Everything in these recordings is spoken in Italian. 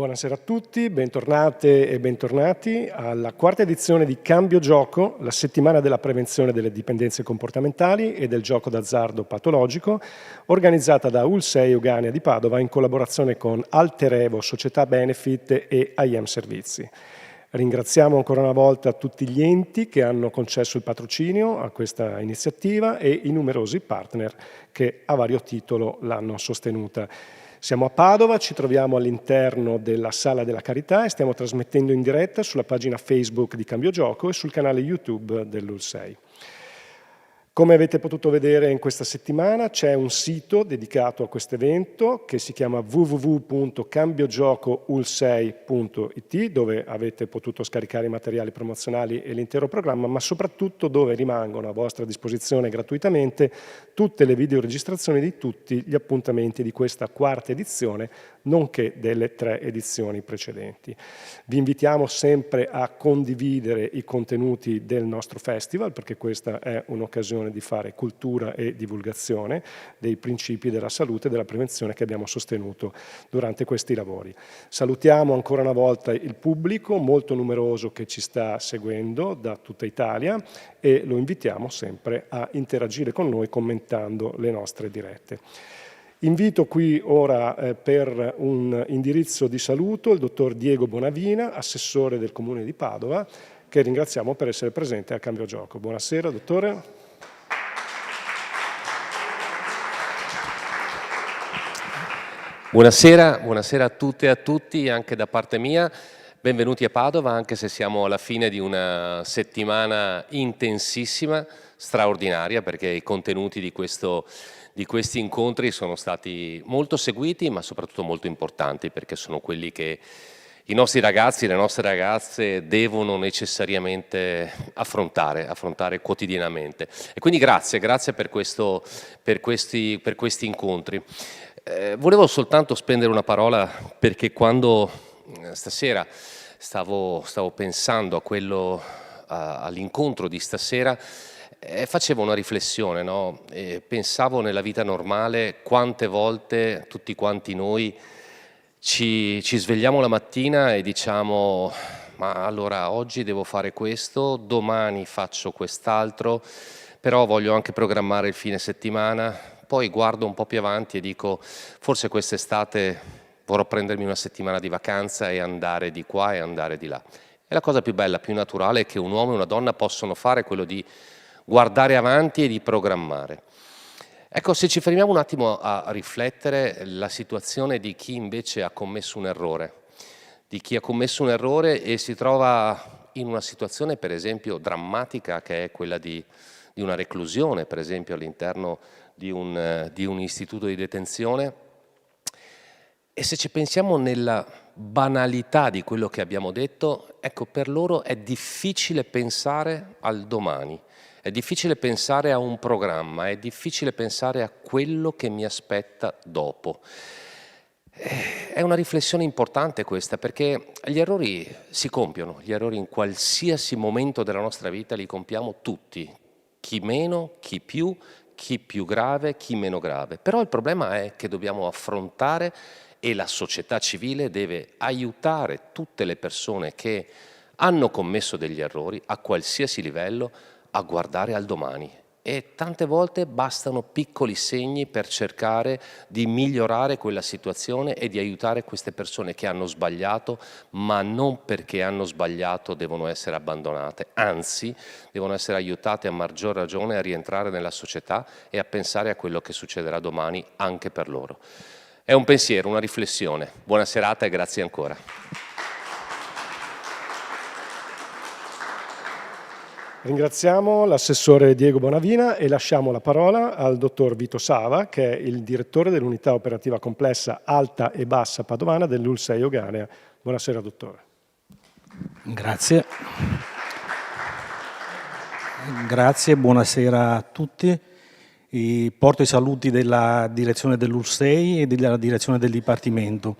Buonasera a tutti, bentornate e bentornati alla quarta edizione di Cambio Gioco, la settimana della prevenzione delle dipendenze comportamentali e del gioco d'azzardo patologico, organizzata da UL6 Euganea di Padova in collaborazione con Alterevo, Società Benefit e IM Servizi. Ringraziamo ancora una volta tutti gli enti che hanno concesso il patrocinio a questa iniziativa e i numerosi partner che a vario titolo l'hanno sostenuta. Siamo a Padova, ci troviamo all'interno della Sala della Carità e stiamo trasmettendo in diretta sulla pagina Facebook di Cambio Gioco e sul canale YouTube dell'UL6. Come avete potuto vedere in questa settimana c'è un sito dedicato a questo evento che si chiama www.cambiogiocoul6.it, dove avete potuto scaricare i materiali promozionali e l'intero programma, ma soprattutto dove rimangono a vostra disposizione gratuitamente tutte le videoregistrazioni di tutti gli appuntamenti di questa quarta edizione, nonché delle 3 edizioni precedenti. Vi invitiamo sempre a condividere i contenuti del nostro festival, perché questa è un'occasione di fare cultura e divulgazione dei principi della salute e della prevenzione che abbiamo sostenuto durante questi lavori. Salutiamo ancora una volta il pubblico molto numeroso che ci sta seguendo da tutta Italia e lo invitiamo sempre a interagire con noi commentando le nostre dirette. Invito qui ora per un indirizzo di saluto il dottor Diego Bonavina, assessore del Comune di Padova, che ringraziamo per essere presente a Cambio Gioco. Buonasera, dottore. Buonasera a tutte e a tutti, anche da parte mia. Benvenuti a Padova, anche se siamo alla fine di una settimana intensissima, straordinaria, perché i contenuti di questi incontri sono stati molto seguiti, ma soprattutto molto importanti, perché sono quelli che i nostri ragazzi e le nostre ragazze devono necessariamente affrontare quotidianamente. E quindi grazie per questi incontri. Volevo soltanto spendere una parola perché quando stasera stavo pensando all'incontro di stasera, facevo una riflessione, no? Pensavo nella vita normale quante volte tutti quanti noi ci svegliamo la mattina e diciamo: ma allora oggi devo fare questo, domani faccio quest'altro, però voglio anche programmare il fine settimana. Poi guardo un po' più avanti e dico: forse quest'estate vorrò prendermi una settimana di vacanza e andare di qua e andare di là. E la cosa più bella, più naturale che un uomo e una donna possono fare è quello di guardare avanti e di programmare. Ecco, se ci fermiamo un attimo a riflettere la situazione di chi invece ha commesso un errore, di chi ha commesso un errore e si trova in una situazione per esempio drammatica, che è quella di una reclusione, per esempio all'interno di un istituto di detenzione, e se ci pensiamo nella banalità di quello che abbiamo detto, ecco, per loro è difficile pensare al domani, è difficile pensare a un programma, è difficile pensare a quello che mi aspetta dopo. È una riflessione importante questa, perché gli errori si compiono, gli errori in qualsiasi momento della nostra vita li compiamo tutti, chi meno, chi più grave, chi meno grave. Però il problema è che dobbiamo affrontare, e la società civile deve aiutare tutte le persone che hanno commesso degli errori a qualsiasi livello a guardare al domani. E tante volte bastano piccoli segni per cercare di migliorare quella situazione e di aiutare queste persone che hanno sbagliato, ma non perché hanno sbagliato devono essere abbandonate, anzi devono essere aiutate a maggior ragione a rientrare nella società e a pensare a quello che succederà domani anche per loro. È un pensiero, una riflessione. Buona serata e grazie ancora. Ringraziamo l'assessore Diego Bonavina e lasciamo la parola al dottor Vito Sava, che è il direttore dell'unità operativa complessa Alta e Bassa Padovana dell'UL6 Euganea. Buonasera, dottore. Grazie, buonasera a tutti. Porto i saluti della direzione dell'UL6 e della direzione del Dipartimento.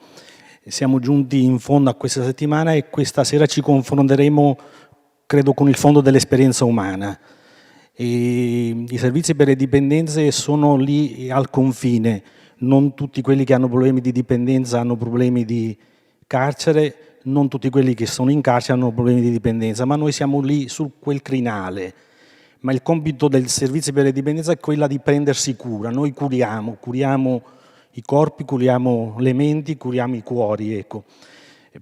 Siamo giunti in fondo a questa settimana e questa sera ci confronteremo, credo, con il fondo dell'esperienza umana. I servizi per le dipendenze sono lì al confine. Non tutti quelli che hanno problemi di dipendenza hanno problemi di carcere, non tutti quelli che sono in carcere hanno problemi di dipendenza, ma noi siamo lì su quel crinale. Ma il compito del servizio per le dipendenze è quella di prendersi cura. Noi curiamo i corpi, curiamo le menti, curiamo i cuori, ecco.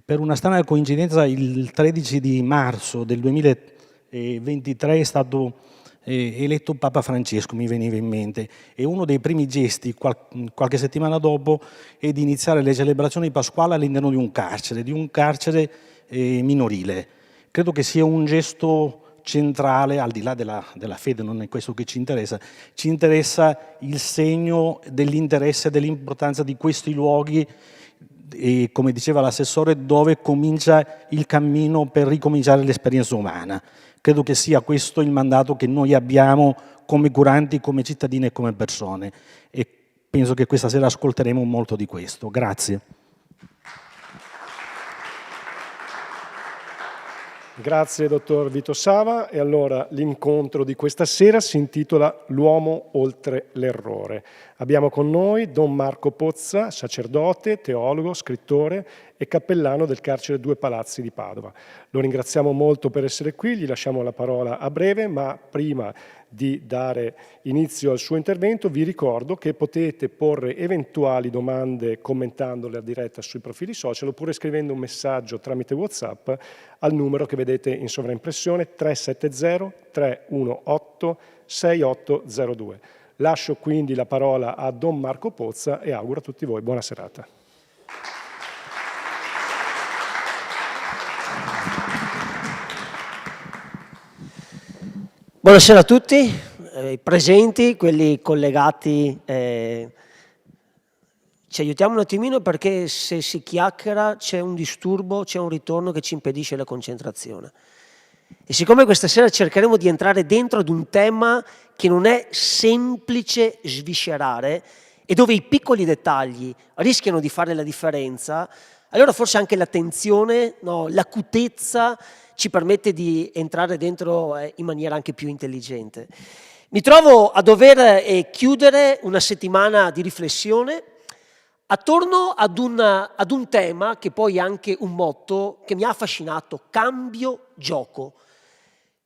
Per una strana coincidenza il 13 di marzo del 2023 è stato eletto Papa Francesco, mi veniva in mente, e uno dei primi gesti qualche settimana dopo è di iniziare le celebrazioni pasquali all'interno di un carcere minorile. Credo che sia un gesto centrale, al di là della fede, non è questo che ci interessa il segno dell'interesse e dell'importanza di questi luoghi, e come diceva l'assessore, dove comincia il cammino per ricominciare l'esperienza umana. Credo che sia questo il mandato che noi abbiamo come curanti, come cittadini e come persone, e penso che questa sera ascolteremo molto di questo. Grazie. Grazie dottor Vito Sava. E allora l'incontro di questa sera si intitola L'uomo oltre l'errore. Abbiamo con noi Don Marco Pozza, sacerdote, teologo, scrittore e cappellano del carcere Due Palazzi di Padova. Lo ringraziamo molto per essere qui, gli lasciamo la parola a breve, ma prima di dare inizio al suo intervento vi ricordo che potete porre eventuali domande commentandole a diretta sui profili social oppure scrivendo un messaggio tramite WhatsApp al numero che vedete in sovraimpressione 370 318 6802. Lascio quindi la parola a Don Marco Pozza e auguro a tutti voi buona serata. Buonasera a tutti, presenti, quelli collegati. Ci aiutiamo un attimino perché se si chiacchiera c'è un disturbo, c'è un ritorno che ci impedisce la concentrazione. E siccome questa sera cercheremo di entrare dentro ad un tema che non è semplice sviscerare e dove i piccoli dettagli rischiano di fare la differenza, allora forse anche l'attenzione, no, l'acutezza ci permette di entrare dentro in maniera anche più intelligente. Mi trovo a dover chiudere una settimana di riflessione attorno ad un tema che poi è anche un motto che mi ha affascinato: cambio gioco.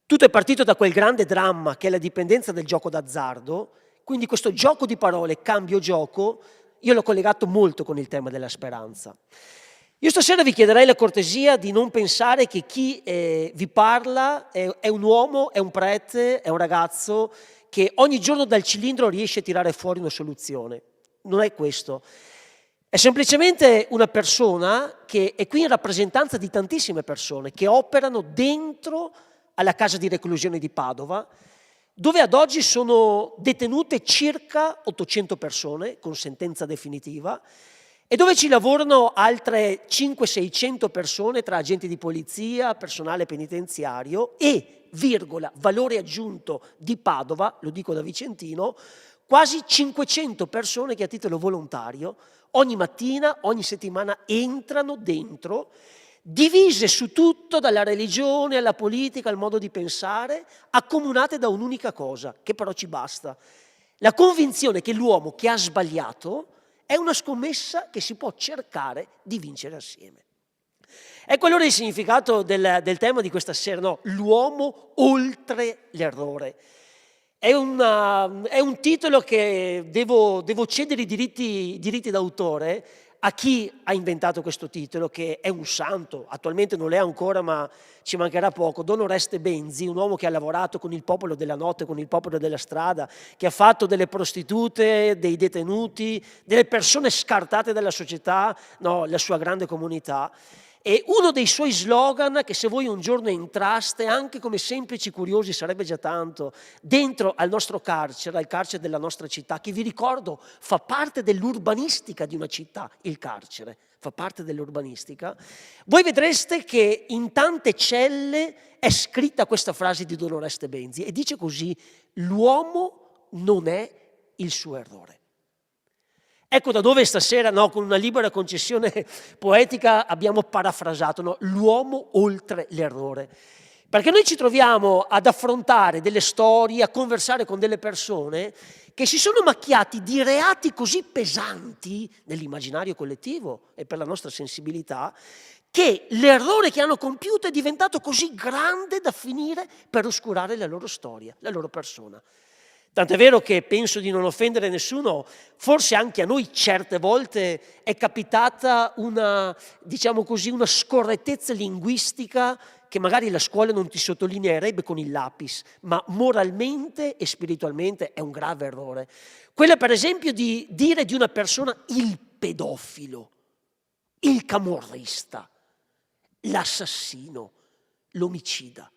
Tutto è partito da quel grande dramma che è la dipendenza del gioco d'azzardo, quindi questo gioco di parole, cambio gioco, io l'ho collegato molto con il tema della speranza. Io stasera vi chiederei la cortesia di non pensare che chi vi parla è un uomo, è un prete, è un ragazzo che ogni giorno dal cilindro riesce a tirare fuori una soluzione. Non è questo. È semplicemente una persona che è qui in rappresentanza di tantissime persone che operano dentro alla casa di reclusione di Padova, dove ad oggi sono detenute circa 800 persone con sentenza definitiva e dove ci lavorano altre 500-600 persone tra agenti di polizia, personale penitenziario e, valore aggiunto di Padova, lo dico da vicentino, quasi 500 persone che a titolo volontario ogni mattina, ogni settimana entrano dentro, divise su tutto, dalla religione alla politica, al modo di pensare, accomunate da un'unica cosa, che però ci basta: la convinzione che l'uomo che ha sbagliato è una scommessa che si può cercare di vincere assieme. Ecco allora il significato del tema di questa sera, no? L'uomo oltre l'errore. È un titolo che devo cedere i diritti d'autore a chi ha inventato questo titolo, che è un santo, attualmente non l'è ancora ma ci mancherà poco, Don Oreste Benzi, un uomo che ha lavorato con il popolo della notte, con il popolo della strada, che ha fatto delle prostitute, dei detenuti, delle persone scartate dalla società, no, la sua grande comunità. E uno dei suoi slogan, che se voi un giorno entraste, anche come semplici curiosi sarebbe già tanto, dentro al nostro carcere, al carcere della nostra città, che vi ricordo fa parte dell'urbanistica di una città, il carcere, fa parte dell'urbanistica, voi vedreste che in tante celle è scritta questa frase di Don Oreste Benzi e dice così: l'uomo non è il suo errore. Ecco da dove stasera, no, con una libera concessione poetica, abbiamo parafrasato, no, l'uomo oltre l'errore. Perché noi ci troviamo ad affrontare delle storie, a conversare con delle persone che si sono macchiati di reati così pesanti nell'immaginario collettivo e per la nostra sensibilità, che l'errore che hanno compiuto è diventato così grande da finire per oscurare la loro storia, la loro persona. Tant'è vero che penso di non offendere nessuno, forse anche a noi certe volte è capitata una, diciamo così, una scorrettezza linguistica che magari la scuola non ti sottolineerebbe con il lapis, ma moralmente e spiritualmente è un grave errore. Quella per esempio di dire di una persona il pedofilo, il camorrista, l'assassino, l'omicida.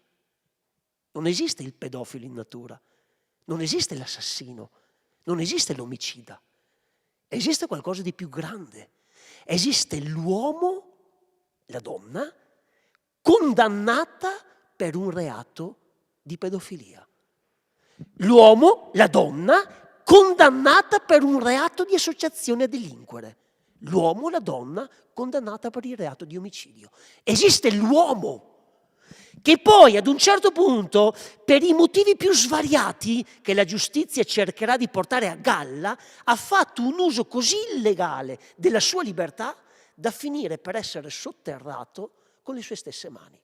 Non esiste il pedofilo in natura. Non esiste l'assassino, non esiste l'omicida, esiste qualcosa di più grande. Esiste l'uomo, la donna, condannata per un reato di pedofilia. L'uomo, la donna, condannata per un reato di associazione a delinquere. L'uomo, la donna, condannata per il reato di omicidio. Esiste l'uomo, che poi ad un certo punto, per i motivi più svariati che la giustizia cercherà di portare a galla, ha fatto un uso così illegale della sua libertà da finire per essere sotterrato con le sue stesse mani.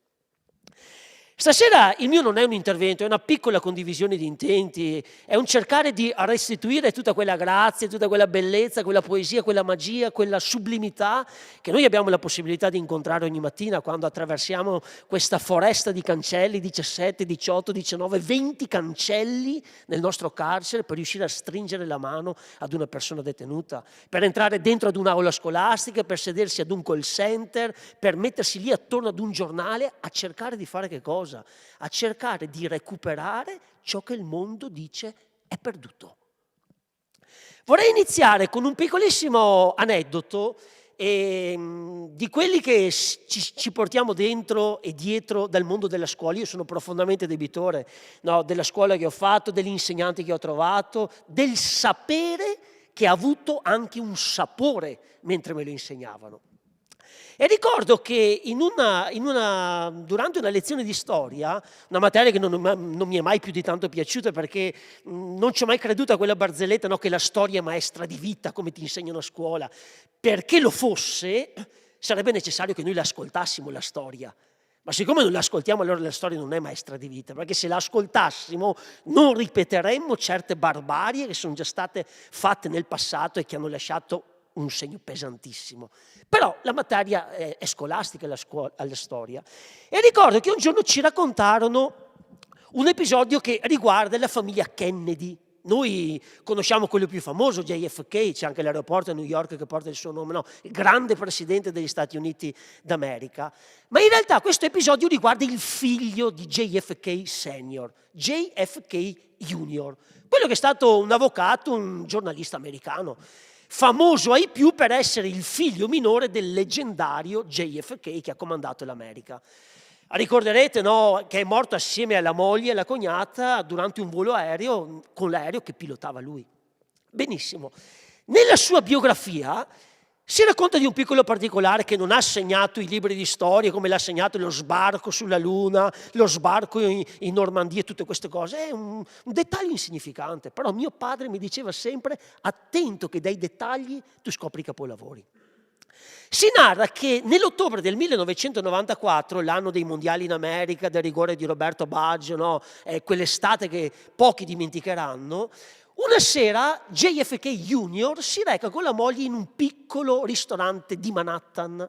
Stasera il mio non è un intervento, è una piccola condivisione di intenti, è un cercare di restituire tutta quella grazia, tutta quella bellezza, quella poesia, quella magia, quella sublimità che noi abbiamo la possibilità di incontrare ogni mattina quando attraversiamo questa foresta di cancelli, 17, 18, 19, 20 cancelli nel nostro carcere per riuscire a stringere la mano ad una persona detenuta, per entrare dentro ad un'aula scolastica, per sedersi ad un call center, per mettersi lì attorno ad un giornale a cercare di fare che cosa? A cercare di recuperare ciò che il mondo dice è perduto. Vorrei iniziare con un piccolissimo aneddoto di quelli che ci portiamo dentro e dietro dal mondo della scuola. Io sono profondamente debitore, no, della scuola che ho fatto, degli insegnanti che ho trovato, del sapere che ha avuto anche un sapore mentre me lo insegnavano. E ricordo che durante una lezione di storia, una materia che non mi è mai più di tanto piaciuta perché non ci ho mai creduto a quella barzelletta, no, che la storia è maestra di vita, come ti insegnano a scuola. Perché lo fosse, sarebbe necessario che noi l'ascoltassimo la storia. Ma siccome non l'ascoltiamo, allora la storia non è maestra di vita, perché se la ascoltassimo non ripeteremmo certe barbarie che sono già state fatte nel passato e che hanno lasciato un segno pesantissimo. Però la materia è scolastica alla storia. E ricordo che un giorno ci raccontarono un episodio che riguarda la famiglia Kennedy. Noi conosciamo quello più famoso, JFK, c'è anche l'aeroporto a New York che porta il suo nome, no? Il grande presidente degli Stati Uniti d'America. Ma in realtà questo episodio riguarda il figlio di JFK Senior, JFK Junior, quello che è stato un avvocato, un giornalista americano, famoso ai più per essere il figlio minore del leggendario JFK che ha comandato l'America. Ricorderete, no, che è morto assieme alla moglie e alla cognata durante un volo aereo con l'aereo che pilotava lui. Benissimo. Nella sua biografia si racconta di un piccolo particolare che non ha segnato i libri di storia come l'ha segnato lo sbarco sulla Luna, lo sbarco in Normandia e tutte queste cose. È un dettaglio insignificante, però mio padre mi diceva sempre: attento che dai dettagli tu scopri i capolavori. Si narra che nell'ottobre del 1994, l'anno dei mondiali in America, del rigore di Roberto Baggio, no? Quell'estate che pochi dimenticheranno, una sera JFK Junior si reca con la moglie in un piccolo ristorante di Manhattan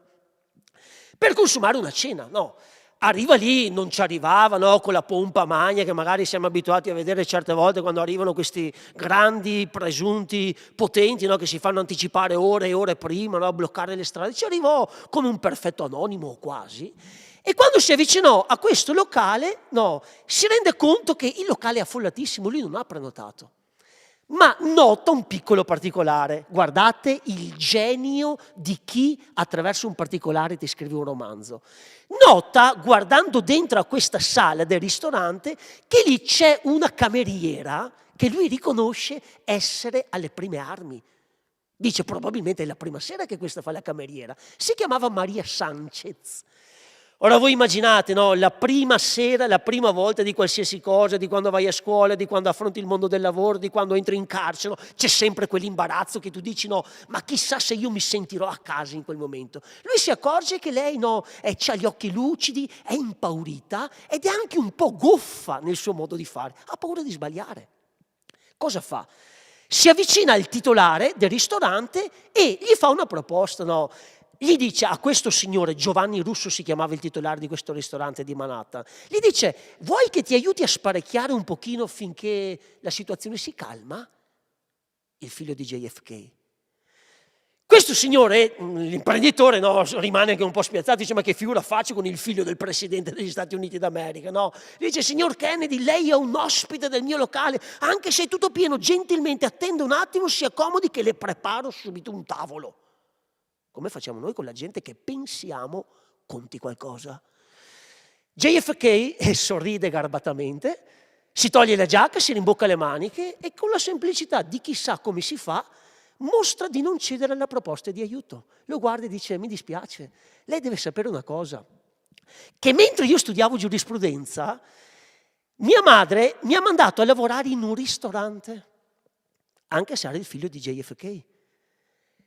per consumare una cena, no? Arriva lì, non ci arrivava, no? Con la pompa magna che magari siamo abituati a vedere certe volte quando arrivano questi grandi presunti potenti, no? Che si fanno anticipare ore e ore prima, no? A bloccare le strade. Ci arrivò come un perfetto anonimo o quasi. E quando si avvicinò a questo locale, no, si rende conto che il locale è affollatissimo, lui non ha prenotato. Ma nota un piccolo particolare. Guardate il genio di chi attraverso un particolare ti scrive un romanzo. Nota, guardando dentro a questa sala del ristorante, che lì c'è una cameriera che lui riconosce essere alle prime armi. Dice, probabilmente è la prima sera che questa fa la cameriera. Si chiamava Maria Sanchez. Ora voi immaginate, no, la prima sera, la prima volta di qualsiasi cosa, di quando vai a scuola, di quando affronti il mondo del lavoro, di quando entri in carcere, no? C'è sempre quell'imbarazzo che tu dici no, ma chissà se io mi sentirò a casa in quel momento. Lui si accorge che lei no, ha gli occhi lucidi, è impaurita ed è anche un po' goffa nel suo modo di fare, ha paura di sbagliare. Cosa fa? Si avvicina al titolare del ristorante e gli fa una proposta, no? Gli dice a questo signore, Giovanni Russo si chiamava il titolare di questo ristorante di Manhattan, gli dice: vuoi che ti aiuti a sparecchiare un pochino finché la situazione si calma? Il figlio di JFK. Questo signore, l'imprenditore, no, rimane anche un po' spiazzato, dice: ma che figura faccio con il figlio del presidente degli Stati Uniti d'America, no? Dice: signor Kennedy, lei è un ospite del mio locale, anche se è tutto pieno, gentilmente attenda un attimo, si accomodi che le preparo subito un tavolo. Come facciamo noi con la gente che pensiamo conti qualcosa. JFK sorride garbatamente, si toglie la giacca, si rimbocca le maniche e con la semplicità di chi sa come si fa, mostra di non cedere alla proposta di aiuto. Lo guarda e dice: mi dispiace, lei deve sapere una cosa, che mentre io studiavo giurisprudenza, mia madre mi ha mandato a lavorare in un ristorante, anche se era il figlio di JFK.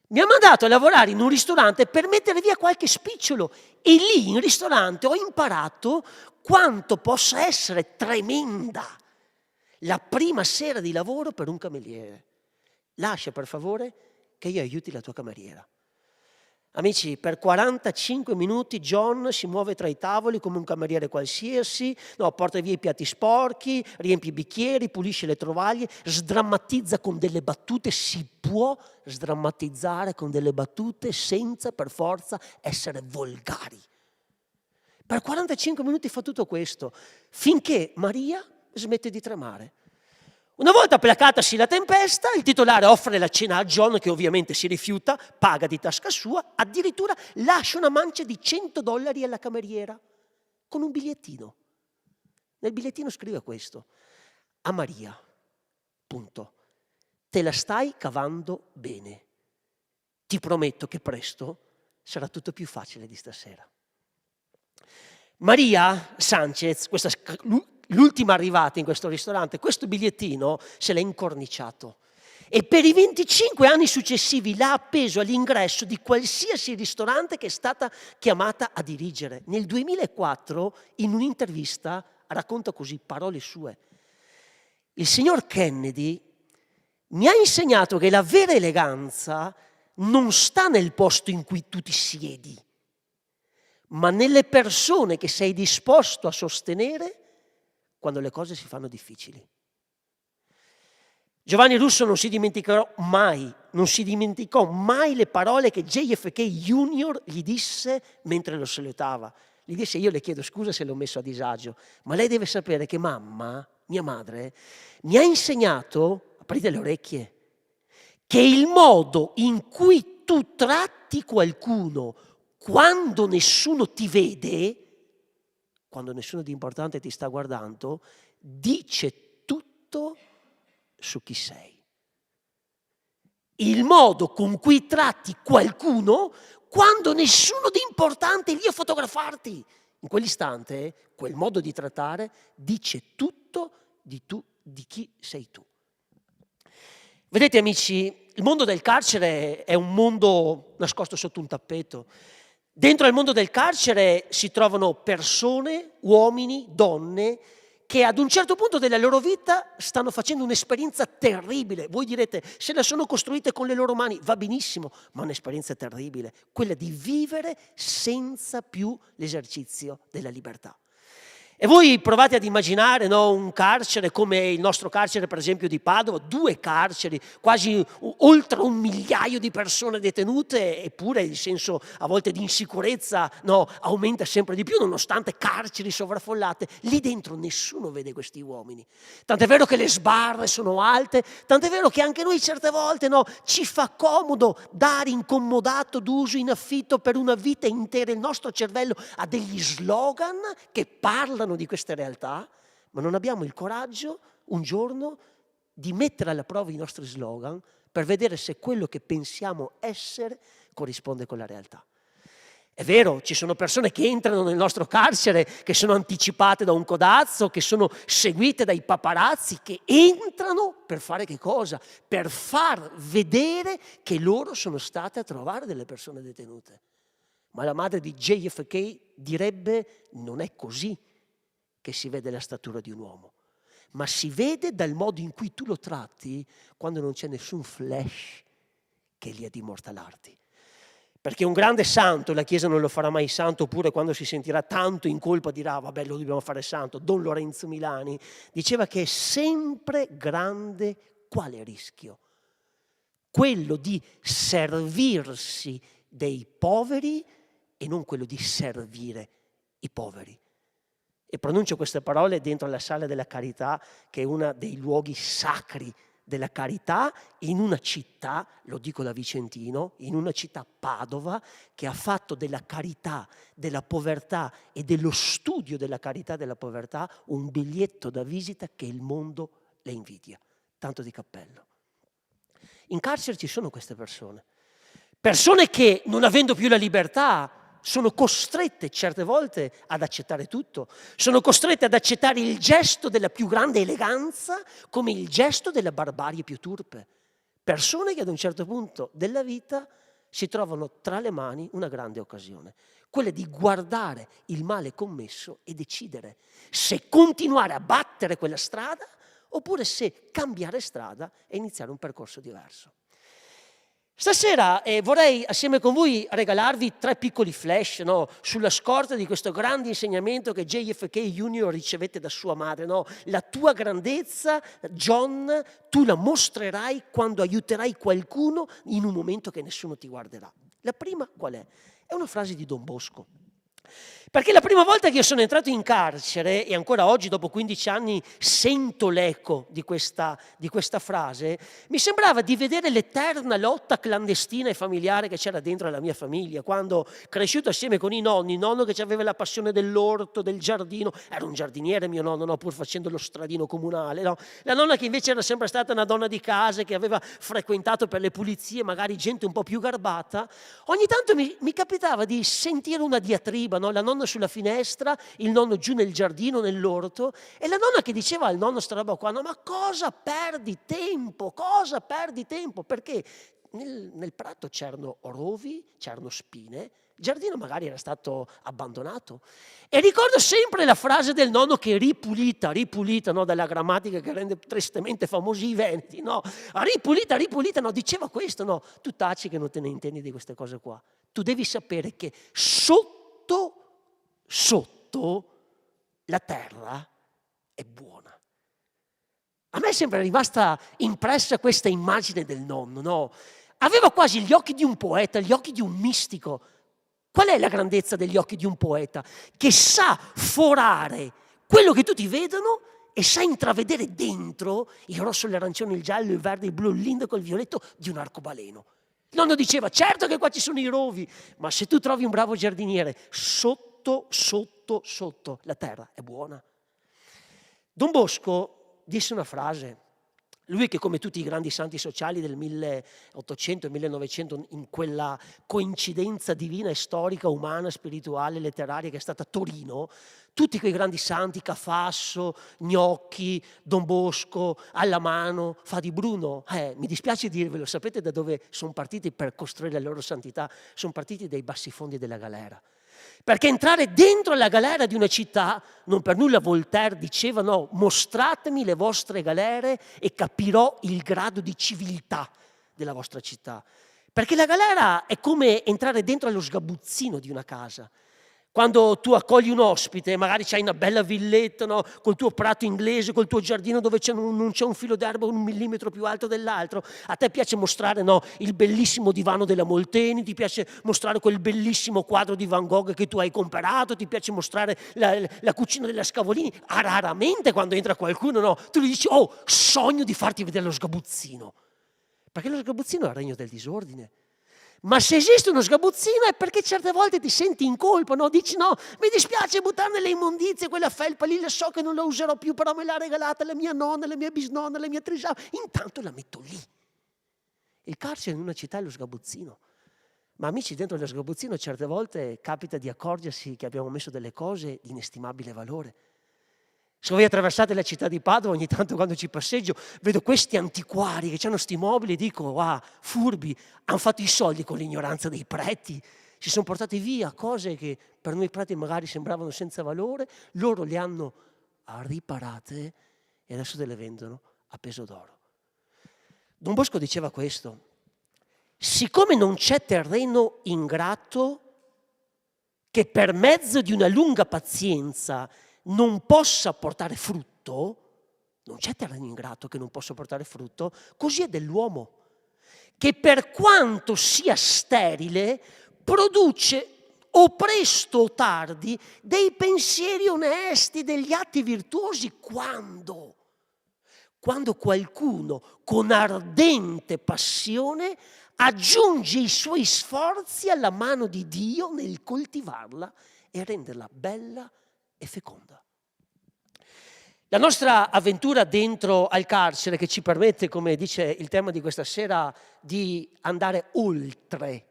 Mi ha mandato a lavorare in un ristorante per mettere via qualche spicciolo e lì in ristorante ho imparato quanto possa essere tremenda la prima sera di lavoro per un cameriere. Lascia per favore che io aiuti la tua cameriera. Amici, per 45 minuti John si muove tra i tavoli come un cameriere qualsiasi, no, porta via i piatti sporchi, riempie i bicchieri, pulisce le tovaglie, sdrammatizza con delle battute. Si può sdrammatizzare con delle battute senza per forza essere volgari. Per 45 minuti fa tutto questo, finché Maria smette di tremare. Una volta placatasi la tempesta, il titolare offre la cena a John, che ovviamente si rifiuta, paga di tasca sua, addirittura lascia una mancia di $100 alla cameriera, con un bigliettino. Nel bigliettino scrive questo: a Maria, punto, te la stai cavando bene. Ti prometto che presto sarà tutto più facile di stasera. Maria Sanchez, l'ultima arrivata in questo ristorante, questo bigliettino se l'è incorniciato e per i 25 anni successivi l'ha appeso all'ingresso di qualsiasi ristorante che è stata chiamata a dirigere. Nel 2004, in un'intervista, racconta così, parole sue: il signor Kennedy mi ha insegnato che la vera eleganza non sta nel posto in cui tu ti siedi, ma nelle persone che sei disposto a sostenere quando le cose si fanno difficili. Giovanni Russo non si dimenticò mai le parole che JFK Junior gli disse mentre lo salutava. Gli disse: io le chiedo scusa se l'ho messo a disagio, ma lei deve sapere che mamma, mia madre, mi ha insegnato, aprite le orecchie, che il modo in cui tu tratti qualcuno quando nessuno ti vede, quando nessuno di importante ti sta guardando, dice tutto su chi sei. Il modo con cui tratti qualcuno quando nessuno di importante è lì a fotografarti. In quell'istante, quel modo di trattare dice tutto di chi sei tu. Vedete amici, il mondo del carcere è un mondo nascosto sotto un tappeto. Dentro al mondo del carcere si trovano persone, uomini, donne, che ad un certo punto della loro vita stanno facendo un'esperienza terribile. Voi direte: se la sono costruite con le loro mani, va benissimo, ma un'esperienza terribile, quella di vivere senza più l'esercizio della libertà. E voi provate ad immaginare, no, un carcere come il nostro carcere per esempio di Padova, 2 carceri, quasi oltre 1 migliaio di persone detenute, eppure il senso a volte di insicurezza, no, aumenta sempre di più nonostante carceri sovraffollate. Lì dentro nessuno vede questi uomini. Tant'è vero che le sbarre sono alte, tant'è vero che anche noi certe volte, no, ci fa comodo dare incomodato d'uso in affitto per una vita intera. Il nostro cervello ha degli slogan che parlano di queste realtà, ma non abbiamo il coraggio un giorno di mettere alla prova i nostri slogan per vedere se quello che pensiamo essere corrisponde con la realtà. È vero, ci sono persone che entrano nel nostro carcere, che sono anticipate da un codazzo, che sono seguite dai paparazzi, che entrano per fare che cosa? Per far vedere che loro sono state a trovare delle persone detenute. Ma la madre di JFK direbbe: non è così che si vede la statura di un uomo, ma si vede dal modo in cui tu lo tratti quando non c'è nessun flash che è lì ad immortalarti. Perché un grande santo, la Chiesa non lo farà mai santo, oppure quando si sentirà tanto in colpa dirà vabbè lo dobbiamo fare santo, Don Lorenzo Milani diceva che è sempre grande quale rischio? Quello di servirsi dei poveri e non quello di servire i poveri. E pronuncio queste parole dentro la Sala della Carità, che è uno dei luoghi sacri della carità, in una città, lo dico da vicentino, in una città, Padova, che ha fatto della carità, della povertà e dello studio della carità e della povertà un biglietto da visita che il mondo le invidia. Tanto di cappello. In carcere ci sono queste persone che non avendo più la libertà sono costrette certe volte ad accettare tutto, sono costrette ad accettare il gesto della più grande eleganza come il gesto della barbarie più turpe. Persone che ad un certo punto della vita si trovano tra le mani una grande occasione, quella di guardare il male commesso e decidere se continuare a battere quella strada oppure se cambiare strada e iniziare un percorso diverso. Stasera vorrei assieme con voi regalarvi 3 piccoli flash, no? Sulla scorta di questo grande insegnamento che JFK Jr. ricevette da sua madre. No? La tua grandezza, John, tu la mostrerai quando aiuterai qualcuno in un momento che nessuno ti guarderà. La prima qual è? È una frase di Don Bosco. Perché la prima volta che io sono entrato in carcere, e ancora oggi dopo 15 anni sento l'eco di questa frase, mi sembrava di vedere l'eterna lotta clandestina e familiare che c'era dentro la mia famiglia, quando cresciuto assieme con i nonni, il nonno che aveva la passione dell'orto, del giardino, era un giardiniere mio nonno, no? Pur facendo lo stradino comunale, no? La nonna che invece era sempre stata una donna di casa, che aveva frequentato per le pulizie magari gente un po' più garbata, ogni tanto mi capitava di sentire una diatriba, no? La nonna sulla finestra, il nonno giù nel giardino, nell'orto, e la nonna che diceva al nonno sta roba qua, no, ma cosa perdi tempo, perché nel prato c'erano rovi, c'erano spine, il giardino magari era stato abbandonato. E ricordo sempre la frase del nonno che ripulita, no, dalla grammatica che rende tristemente famosi i veneti, no, ripulita, no, diceva questo, no, tu taci che non te ne intendi di queste cose qua, tu devi sapere che sotto la terra è buona. A me è sempre rimasta impressa questa immagine del nonno, no? Aveva quasi gli occhi di un poeta, gli occhi di un mistico. Qual è la grandezza degli occhi di un poeta? Che sa forare quello che tutti vedono e sa intravedere dentro il rosso, l'arancione, il giallo, il verde, il blu, l'indico, il violetto di un arcobaleno. Il nonno diceva, certo che qua ci sono i rovi, ma se tu trovi un bravo giardiniere sotto la terra è buona. Don Bosco disse una frase, lui che come tutti i grandi santi sociali del 1800 e 1900, in quella coincidenza divina e storica, umana, spirituale, letteraria che è stata Torino, tutti quei grandi santi, Cafasso, Gnocchi, Don Bosco, Allamano, Fadi Bruno, mi dispiace dirvelo, sapete da dove sono partiti per costruire la loro santità? Sono partiti dai bassifondi della galera. Perché entrare dentro la galera di una città, non per nulla Voltaire diceva no, mostratemi le vostre galere e capirò il grado di civiltà della vostra città. Perché la galera è come entrare dentro allo sgabuzzino di una casa. Quando tu accogli un ospite, magari c'hai una bella villetta, no? Col tuo prato inglese, col tuo giardino dove non c'è un filo d'erba 1 millimetro più alto dell'altro, a te piace mostrare no, il bellissimo divano della Molteni, ti piace mostrare quel bellissimo quadro di Van Gogh che tu hai comprato, ti piace mostrare la cucina della Scavolini. Raramente quando entra qualcuno, no, tu gli dici, oh, sogno di farti vedere lo sgabuzzino. Perché lo sgabuzzino è il regno del disordine. Ma se esiste uno sgabuzzino è perché certe volte ti senti in colpa, no? Dici no, mi dispiace buttare nelle immondizie quella felpa lì, la so che non la userò più, però me l'ha regalata la mia nonna, la mia bisnonna, la mia trisava, intanto la metto lì. Il carcere in una città è lo sgabuzzino. Ma amici, dentro lo sgabuzzino certe volte capita di accorgersi che abbiamo messo delle cose di inestimabile valore. Se voi attraversate la città di Padova, ogni tanto quando ci passeggio, vedo questi antiquari che hanno sti mobili e dico, wow, furbi, hanno fatto i soldi con l'ignoranza dei preti, si sono portati via cose che per noi preti magari sembravano senza valore, loro le hanno riparate e adesso te le vendono a peso d'oro. Don Bosco diceva questo: siccome non c'è terreno ingrato che per mezzo di una lunga pazienza non possa portare frutto, non c'è terreno ingrato che non possa portare frutto, così è dell'uomo, che per quanto sia sterile produce o presto o tardi dei pensieri onesti, degli atti virtuosi, quando qualcuno con ardente passione aggiunge i suoi sforzi alla mano di Dio nel coltivarla e renderla bella e feconda. La nostra avventura dentro al carcere, che ci permette, come dice il tema di questa sera, di andare oltre,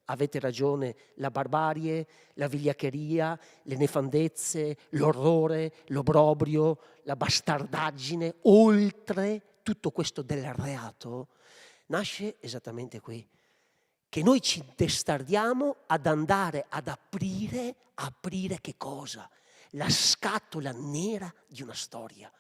avete ragione, la barbarie, la vigliaccheria, le nefandezze, l'orrore, l'obbrobrio, la bastardaggine, oltre tutto questo del reato, nasce esattamente qui, che noi ci testardiamo ad andare ad aprire che cosa? La scatola nera di una storia.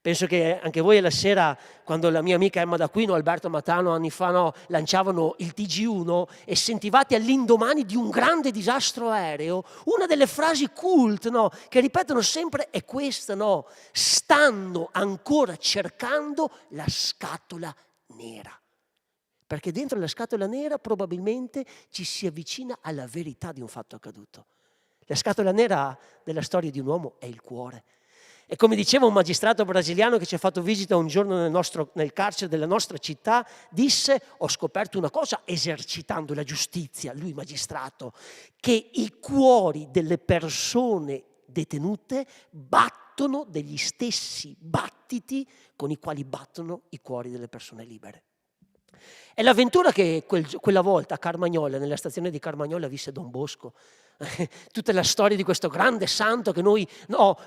Penso che anche voi alla sera, quando la mia amica Emma D'Aquino, Alberto Matano anni fa lanciavano il TG1 e sentivate all'indomani di un grande disastro aereo, una delle frasi cult che ripetono sempre è questa, stanno ancora cercando la scatola nera. Perché dentro la scatola nera probabilmente ci si avvicina alla verità di un fatto accaduto. La scatola nera della storia di un uomo è il cuore. E come diceva un magistrato brasiliano che ci ha fatto visita un giorno nel carcere della nostra città, disse: ho scoperto una cosa esercitando la giustizia, lui magistrato, che i cuori delle persone detenute battono degli stessi battiti con i quali battono i cuori delle persone libere. È l'avventura che quella volta a Carmagnola, nella stazione di Carmagnola, visse Don Bosco. Tutta la storia di questo grande santo che noi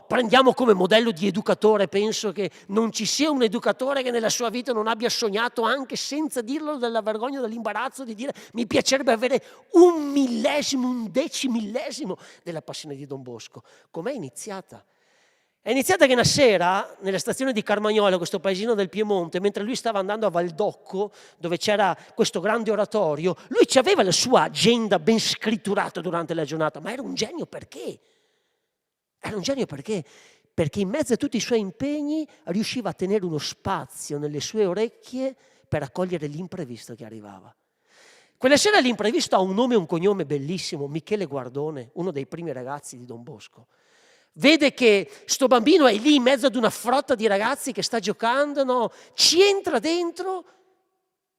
prendiamo come modello di educatore. Penso che non ci sia un educatore che nella sua vita non abbia sognato, anche senza dirlo, dalla vergogna, dall'imbarazzo di dire mi piacerebbe avere un millesimo, un decimillesimo della passione di Don Bosco. Com'è iniziata? È iniziata che una sera, nella stazione di Carmagnola, questo paesino del Piemonte, mentre lui stava andando a Valdocco, dove c'era questo grande oratorio, lui ci aveva la sua agenda ben scritturata durante la giornata, ma era un genio perché? Era un genio perché? Perché in mezzo a tutti i suoi impegni riusciva a tenere uno spazio nelle sue orecchie per accogliere l'imprevisto che arrivava. Quella sera l'imprevisto ha un nome e un cognome bellissimo, Michele Guardone, uno dei primi ragazzi di Don Bosco. Vede che sto bambino è lì in mezzo ad una frotta di ragazzi che sta giocando, ci entra dentro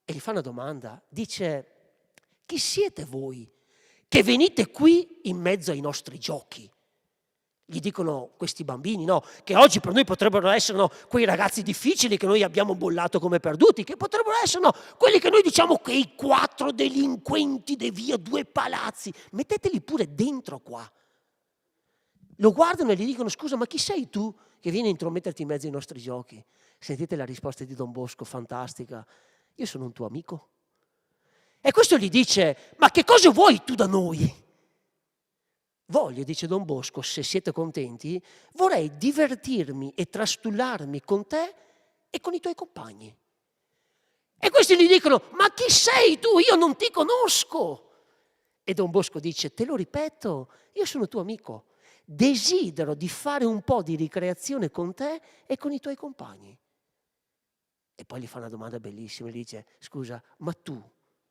e gli fa una domanda. Dice: chi siete voi che venite qui in mezzo ai nostri giochi? Gli dicono questi bambini, che oggi per noi potrebbero essere quei ragazzi difficili che noi abbiamo bollato come perduti, che potrebbero essere quelli che noi diciamo quei 4 delinquenti di via 2 Palazzi. Metteteli pure dentro qua. Lo guardano e gli dicono: scusa, ma chi sei tu che vieni a intrometterti in mezzo ai nostri giochi? Sentite la risposta di Don Bosco, fantastica: io sono un tuo amico. E questo gli dice: ma che cosa vuoi tu da noi? Voglio, dice Don Bosco, se siete contenti, vorrei divertirmi e trastullarmi con te e con i tuoi compagni. E questi gli dicono: ma chi sei tu? Io non ti conosco. E Don Bosco dice: te lo ripeto, io sono tuo amico. Desidero di fare un po' di ricreazione con te e con i tuoi compagni. E poi gli fa una domanda bellissima, gli dice: scusa, ma tu,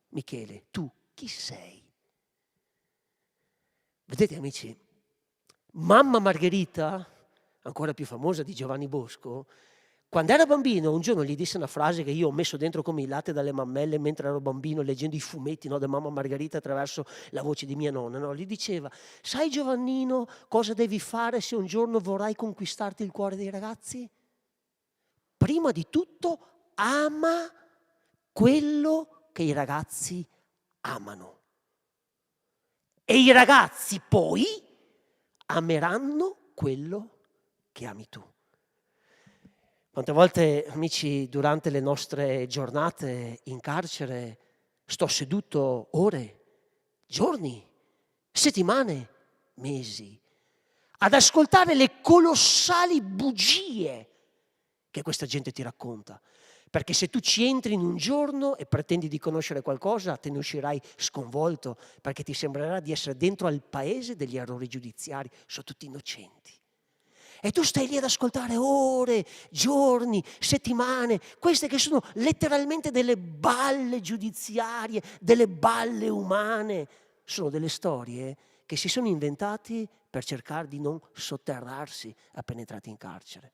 Michele, tu chi sei? Vedete amici, mamma Margherita, ancora più famosa di Giovanni Bosco, quando era bambino un giorno gli disse una frase che io ho messo dentro come il latte dalle mammelle mentre ero bambino leggendo i fumetti da mamma Margherita attraverso la voce di mia nonna. Gli diceva: sai Giovannino cosa devi fare se un giorno vorrai conquistarti il cuore dei ragazzi? Prima di tutto ama quello che i ragazzi amano. E i ragazzi poi ameranno quello che ami tu. Quante volte, amici, durante le nostre giornate in carcere sto seduto ore, giorni, settimane, mesi, ad ascoltare le colossali bugie che questa gente ti racconta. Perché se tu ci entri in un giorno e pretendi di conoscere qualcosa, te ne uscirai sconvolto, perché ti sembrerà di essere dentro al paese degli errori giudiziari, sono tutti innocenti. E tu stai lì ad ascoltare ore, giorni, settimane, queste che sono letteralmente delle balle giudiziarie, delle balle umane. Sono delle storie che si sono inventati per cercare di non sotterrarsi appena entrati in carcere.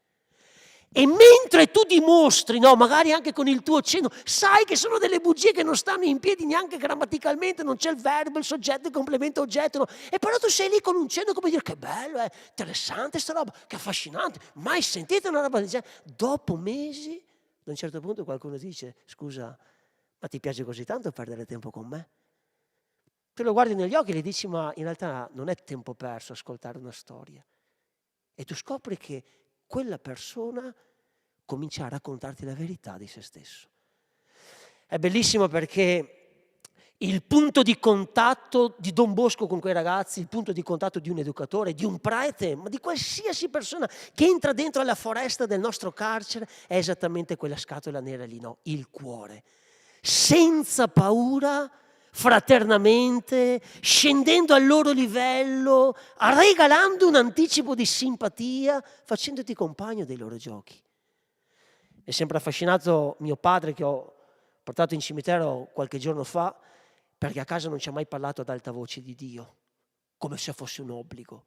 E mentre tu dimostri, no, magari anche con il tuo cenno, sai che sono delle bugie che non stanno in piedi neanche grammaticalmente, non c'è il verbo, il soggetto, il complemento, oggetto, no. E però tu sei lì con un cenno come dire che bello, interessante sta roba, che affascinante, mai sentite una roba del genere? Dopo mesi, ad un certo punto qualcuno dice, scusa, ma ti piace così tanto perdere tempo con me? Tu lo guardi negli occhi e gli dici, ma in realtà non è tempo perso ascoltare una storia. E tu scopri che quella persona comincia a raccontarti la verità di se stesso. È bellissimo perché il punto di contatto di Don Bosco con quei ragazzi, il punto di contatto di un educatore, di un prete, ma di qualsiasi persona che entra dentro alla foresta del nostro carcere, è esattamente quella scatola nera lì, no? Il cuore. Senza paura, fraternamente, scendendo al loro livello, regalando un anticipo di simpatia, facendoti compagno dei loro giochi. Mi è sempre affascinato mio padre, che ho portato in cimitero qualche giorno fa, perché a casa non ci ha mai parlato ad alta voce di Dio, come se fosse un obbligo,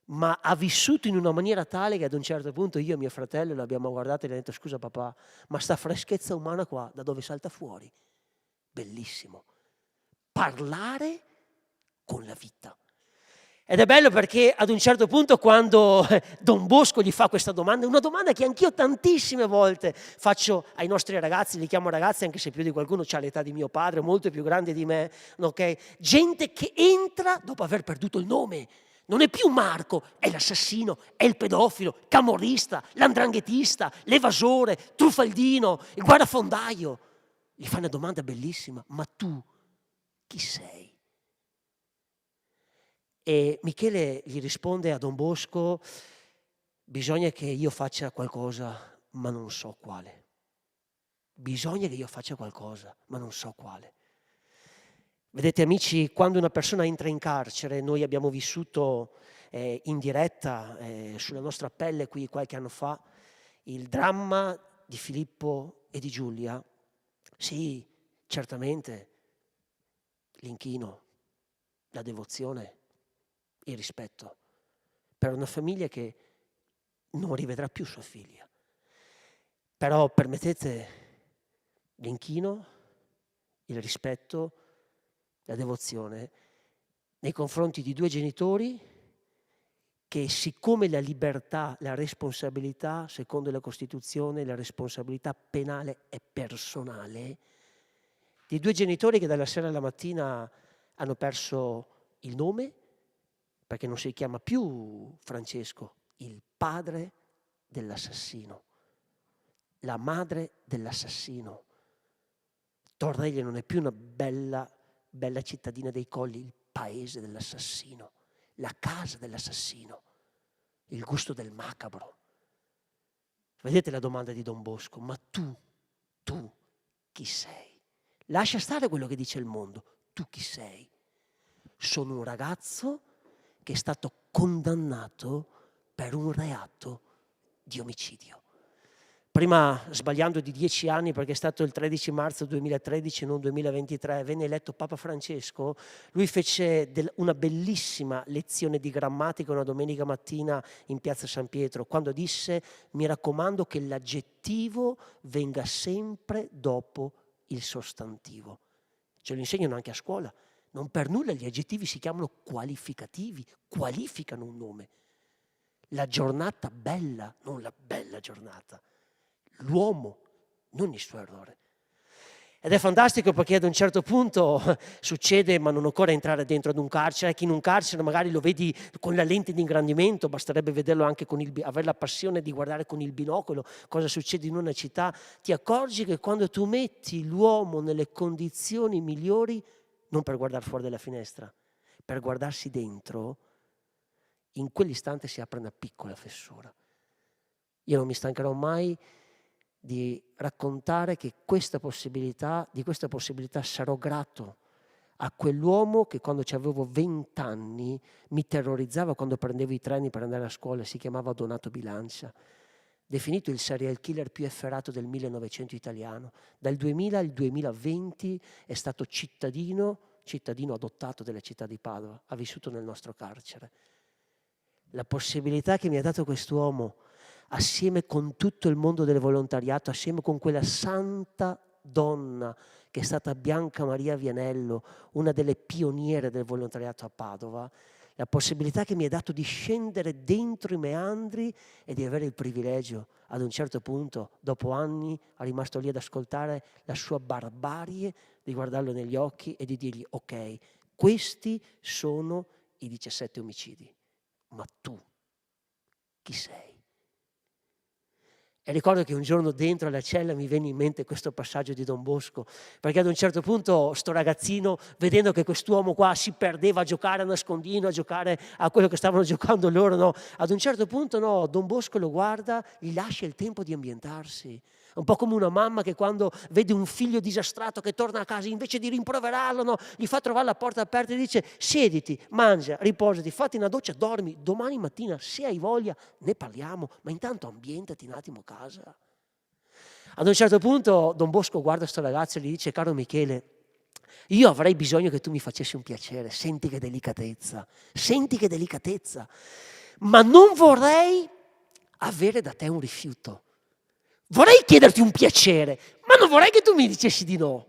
ma ha vissuto in una maniera tale che ad un certo punto io e mio fratello l'abbiamo guardato e gli ho detto: scusa papà, ma sta freschezza umana qua da dove salta fuori? Bellissimo. Parlare con la vita. Ed è bello perché ad un certo punto, quando Don Bosco gli fa questa domanda, una domanda che anch'io tantissime volte faccio ai nostri ragazzi, li chiamo ragazzi anche se più di qualcuno ha l'età di mio padre, molto più grande di me, ok? Gente che entra dopo aver perduto il nome. Non è più Marco, è l'assassino, è il pedofilo, il camorrista, l'andranghetista, l'evasore, truffaldino, il guardafondaio. Gli fa una domanda bellissima: ma tu chi sei? E Michele gli risponde a Don Bosco: bisogna che io faccia qualcosa, ma non so quale. Bisogna che io faccia qualcosa, ma non so quale. Vedete amici, quando una persona entra in carcere, noi abbiamo vissuto in diretta sulla nostra pelle qui qualche anno fa il dramma di Filippo e di Giulia. Sì, certamente, l'inchino, la devozione, il rispetto per una famiglia che non rivedrà più sua figlia. Però permettete, l'inchino, il rispetto, la devozione nei confronti di due genitori che, siccome la libertà, la responsabilità, secondo la Costituzione, la responsabilità penale è personale, di due genitori che dalla sera alla mattina hanno perso il nome, perché non si chiama più Francesco, il padre dell'assassino, la madre dell'assassino. Torreglia non è più una bella cittadina dei Colli, il paese dell'assassino, la casa dell'assassino, il gusto del macabro. Vedete la domanda di Don Bosco: ma tu chi sei? Lascia stare quello che dice il mondo, tu chi sei? Sono un ragazzo che è stato condannato per un reato di omicidio. Prima, sbagliando di 10 anni, perché è stato il 13 marzo 2013, non 2023, venne eletto Papa Francesco, lui fece una bellissima lezione di grammatica una domenica mattina in piazza San Pietro, quando disse: mi raccomando che l'aggettivo venga sempre dopo il sostantivo. Ce lo insegnano anche a scuola. Non per nulla gli aggettivi si chiamano qualificativi, qualificano un nome. La giornata bella, non la bella giornata. L'uomo, non il suo errore. Ed è fantastico perché ad un certo punto succede, ma non occorre entrare dentro ad un carcere, che in un carcere magari lo vedi con la lente di ingrandimento, basterebbe vederlo anche avere la passione di guardare con il binocolo cosa succede in una città, ti accorgi che quando tu metti l'uomo nelle condizioni migliori, non per guardare fuori dalla finestra, per guardarsi dentro, in quell'istante si apre una piccola fessura. Io non mi stancherò mai di raccontare che di questa possibilità sarò grato a quell'uomo che quando avevo 20 anni mi terrorizzava quando prendevo i treni per andare a scuola, si chiamava Donato Bilancia, definito il serial killer più efferato del 1900 italiano. Dal 2000 al 2020 è stato cittadino adottato della città di Padova, ha vissuto nel nostro carcere. La possibilità che mi ha dato quest'uomo, assieme con tutto il mondo del volontariato, assieme con quella santa donna che è stata Bianca Maria Vianello, una delle pioniere del volontariato a Padova, la possibilità che mi è dato di scendere dentro i meandri e di avere il privilegio, ad un certo punto, dopo anni, rimasto lì ad ascoltare la sua barbarie, di guardarlo negli occhi e di dirgli: ok, questi sono i 17 omicidi, ma tu chi sei? E ricordo che un giorno dentro la cella mi venne in mente questo passaggio di Don Bosco, perché ad un certo punto sto ragazzino, vedendo che quest'uomo qua si perdeva a giocare a nascondino, a giocare a quello che stavano giocando loro, no? Ad un certo punto no, Don Bosco lo guarda, gli lascia il tempo di ambientarsi. Un po' come una mamma che quando vede un figlio disastrato che torna a casa, invece di rimproverarlo, no, gli fa trovare la porta aperta e dice: siediti, mangia, riposati, fatti una doccia, dormi, domani mattina se hai voglia ne parliamo, ma intanto ambientati un attimo a casa. Ad un certo punto Don Bosco guarda questo ragazzo e gli dice: caro Michele, io avrei bisogno che tu mi facessi un piacere, senti che delicatezza, ma non vorrei avere da te un rifiuto. Vorrei chiederti un piacere, ma non vorrei che tu mi dicessi di no.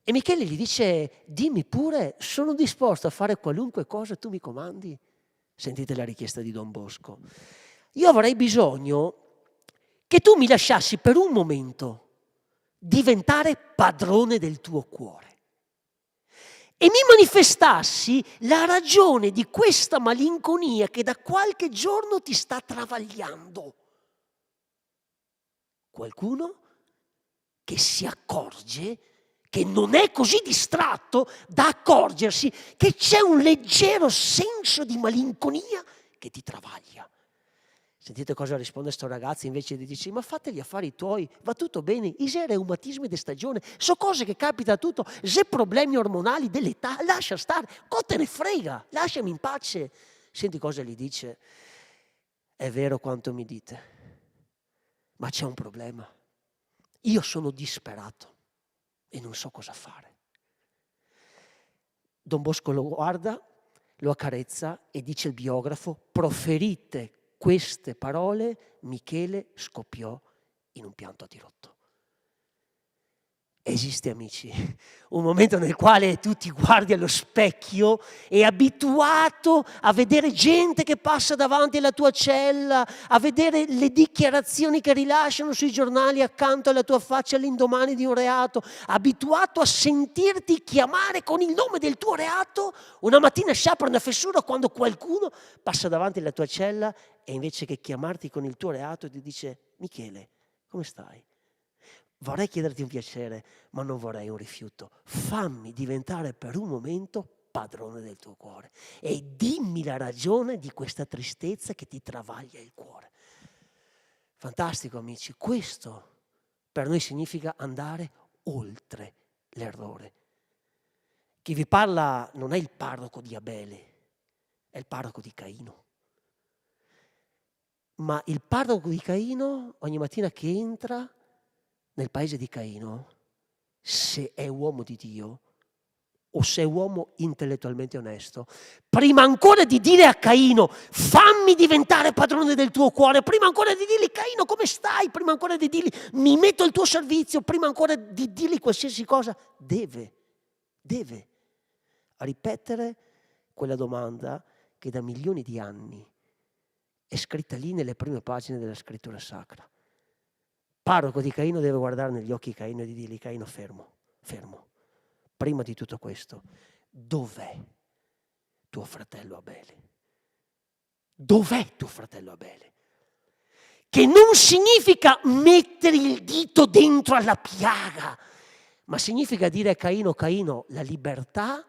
E Michele gli dice: dimmi pure, sono disposto a fare qualunque cosa tu mi comandi. Sentite la richiesta di Don Bosco. Io avrei bisogno che tu mi lasciassi per un momento diventare padrone del tuo cuore e mi manifestassi la ragione di questa malinconia che da qualche giorno ti sta travagliando. Qualcuno che si accorge che non è così distratto da accorgersi che c'è un leggero senso di malinconia che ti travaglia. Sentite cosa risponde sto ragazzo invece di dire: ma fate gli affari tuoi, va tutto bene, i reumatismi di stagione, so cose che capita a tutto, se problemi ormonali dell'età, lascia stare, cosa te ne frega, lasciami in pace. Senti cosa gli dice: è vero quanto mi dite, ma c'è un problema. Io sono disperato e non so cosa fare. Don Bosco lo guarda, lo accarezza e dice il biografo: proferite queste parole, Michele scoppiò in un pianto a dirotto. Esiste, amici, un momento nel quale tu ti guardi allo specchio e abituato a vedere gente che passa davanti alla tua cella, a vedere le dichiarazioni che rilasciano sui giornali accanto alla tua faccia all'indomani di un reato, abituato a sentirti chiamare con il nome del tuo reato, una mattina si apre una fessura quando qualcuno passa davanti alla tua cella e invece che chiamarti con il tuo reato ti dice: Michele, come stai? Vorrei chiederti un piacere, ma non vorrei un rifiuto. Fammi diventare per un momento padrone del tuo cuore e dimmi la ragione di questa tristezza che ti travaglia il cuore. Fantastico, amici. Questo per noi significa andare oltre l'errore. Chi vi parla non è il parroco di Abele, è il parroco di Caino. Ma il parroco di Caino, ogni mattina che entra nel paese di Caino, se è uomo di Dio o se è uomo intellettualmente onesto, prima ancora di dire a Caino: fammi diventare padrone del tuo cuore, prima ancora di dirgli: Caino, come stai, prima ancora di dirgli: mi metto al tuo servizio, prima ancora di dirgli qualsiasi cosa, deve ripetere quella domanda che da milioni di anni è scritta lì nelle prime pagine della scrittura sacra. Parroco di Caino deve guardare negli occhi Caino e di dirgli: Caino, fermo, fermo. Prima di tutto questo, dov'è tuo fratello Abele? Dov'è tuo fratello Abele? Che non significa mettere il dito dentro alla piaga, ma significa dire a Caino, Caino, la libertà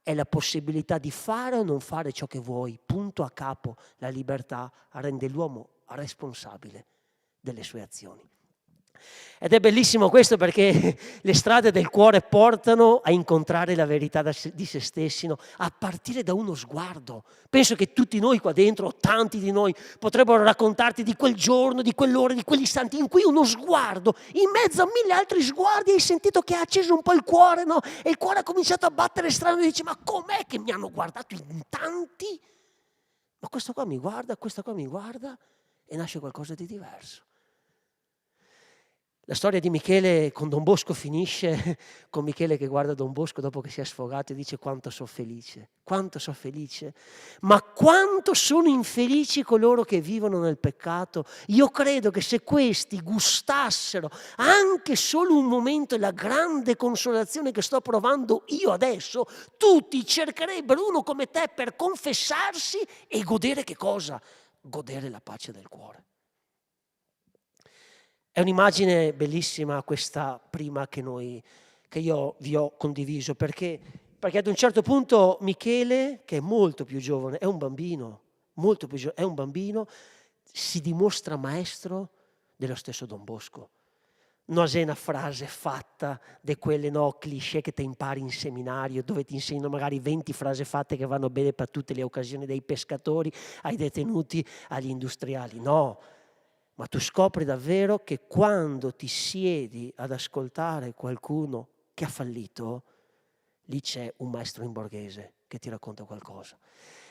è la possibilità di fare o non fare ciò che vuoi, punto a capo. La libertà rende l'uomo responsabile delle sue azioni. Ed è bellissimo questo perché le strade del cuore portano a incontrare la verità di se stessi, no? A partire da uno sguardo. Penso che tutti noi qua dentro, tanti di noi, potrebbero raccontarti di quel giorno, di quell'ora, di quegli istanti in cui uno sguardo, in mezzo a 1000 altri sguardi, hai sentito che ha acceso un po' il cuore, no? E il cuore ha cominciato a battere strano e dici, ma com'è che mi hanno guardato in tanti? Ma questo qua mi guarda, questa qua mi guarda, e nasce qualcosa di diverso. La storia di Michele con Don Bosco finisce con Michele che guarda Don Bosco dopo che si è sfogato e dice quanto sono felice, ma quanto sono infelici coloro che vivono nel peccato. Io credo che se questi gustassero anche solo un momento la grande consolazione che sto provando io adesso, tutti cercherebbero uno come te per confessarsi e godere che cosa? Godere la pace del cuore. È un'immagine bellissima questa prima che io vi ho condiviso, perché ad un certo punto Michele, che è molto più giovane, è un bambino, molto più giovane, è un bambino, si dimostra maestro dello stesso Don Bosco. Non è una frase fatta di quelle cliché che ti impari in seminario, dove ti insegnano magari 20 frasi fatte che vanno bene per tutte le occasioni, dai pescatori ai detenuti agli industriali, no. Ma tu scopri davvero che quando ti siedi ad ascoltare qualcuno che ha fallito, lì c'è un maestro in borghese che ti racconta qualcosa.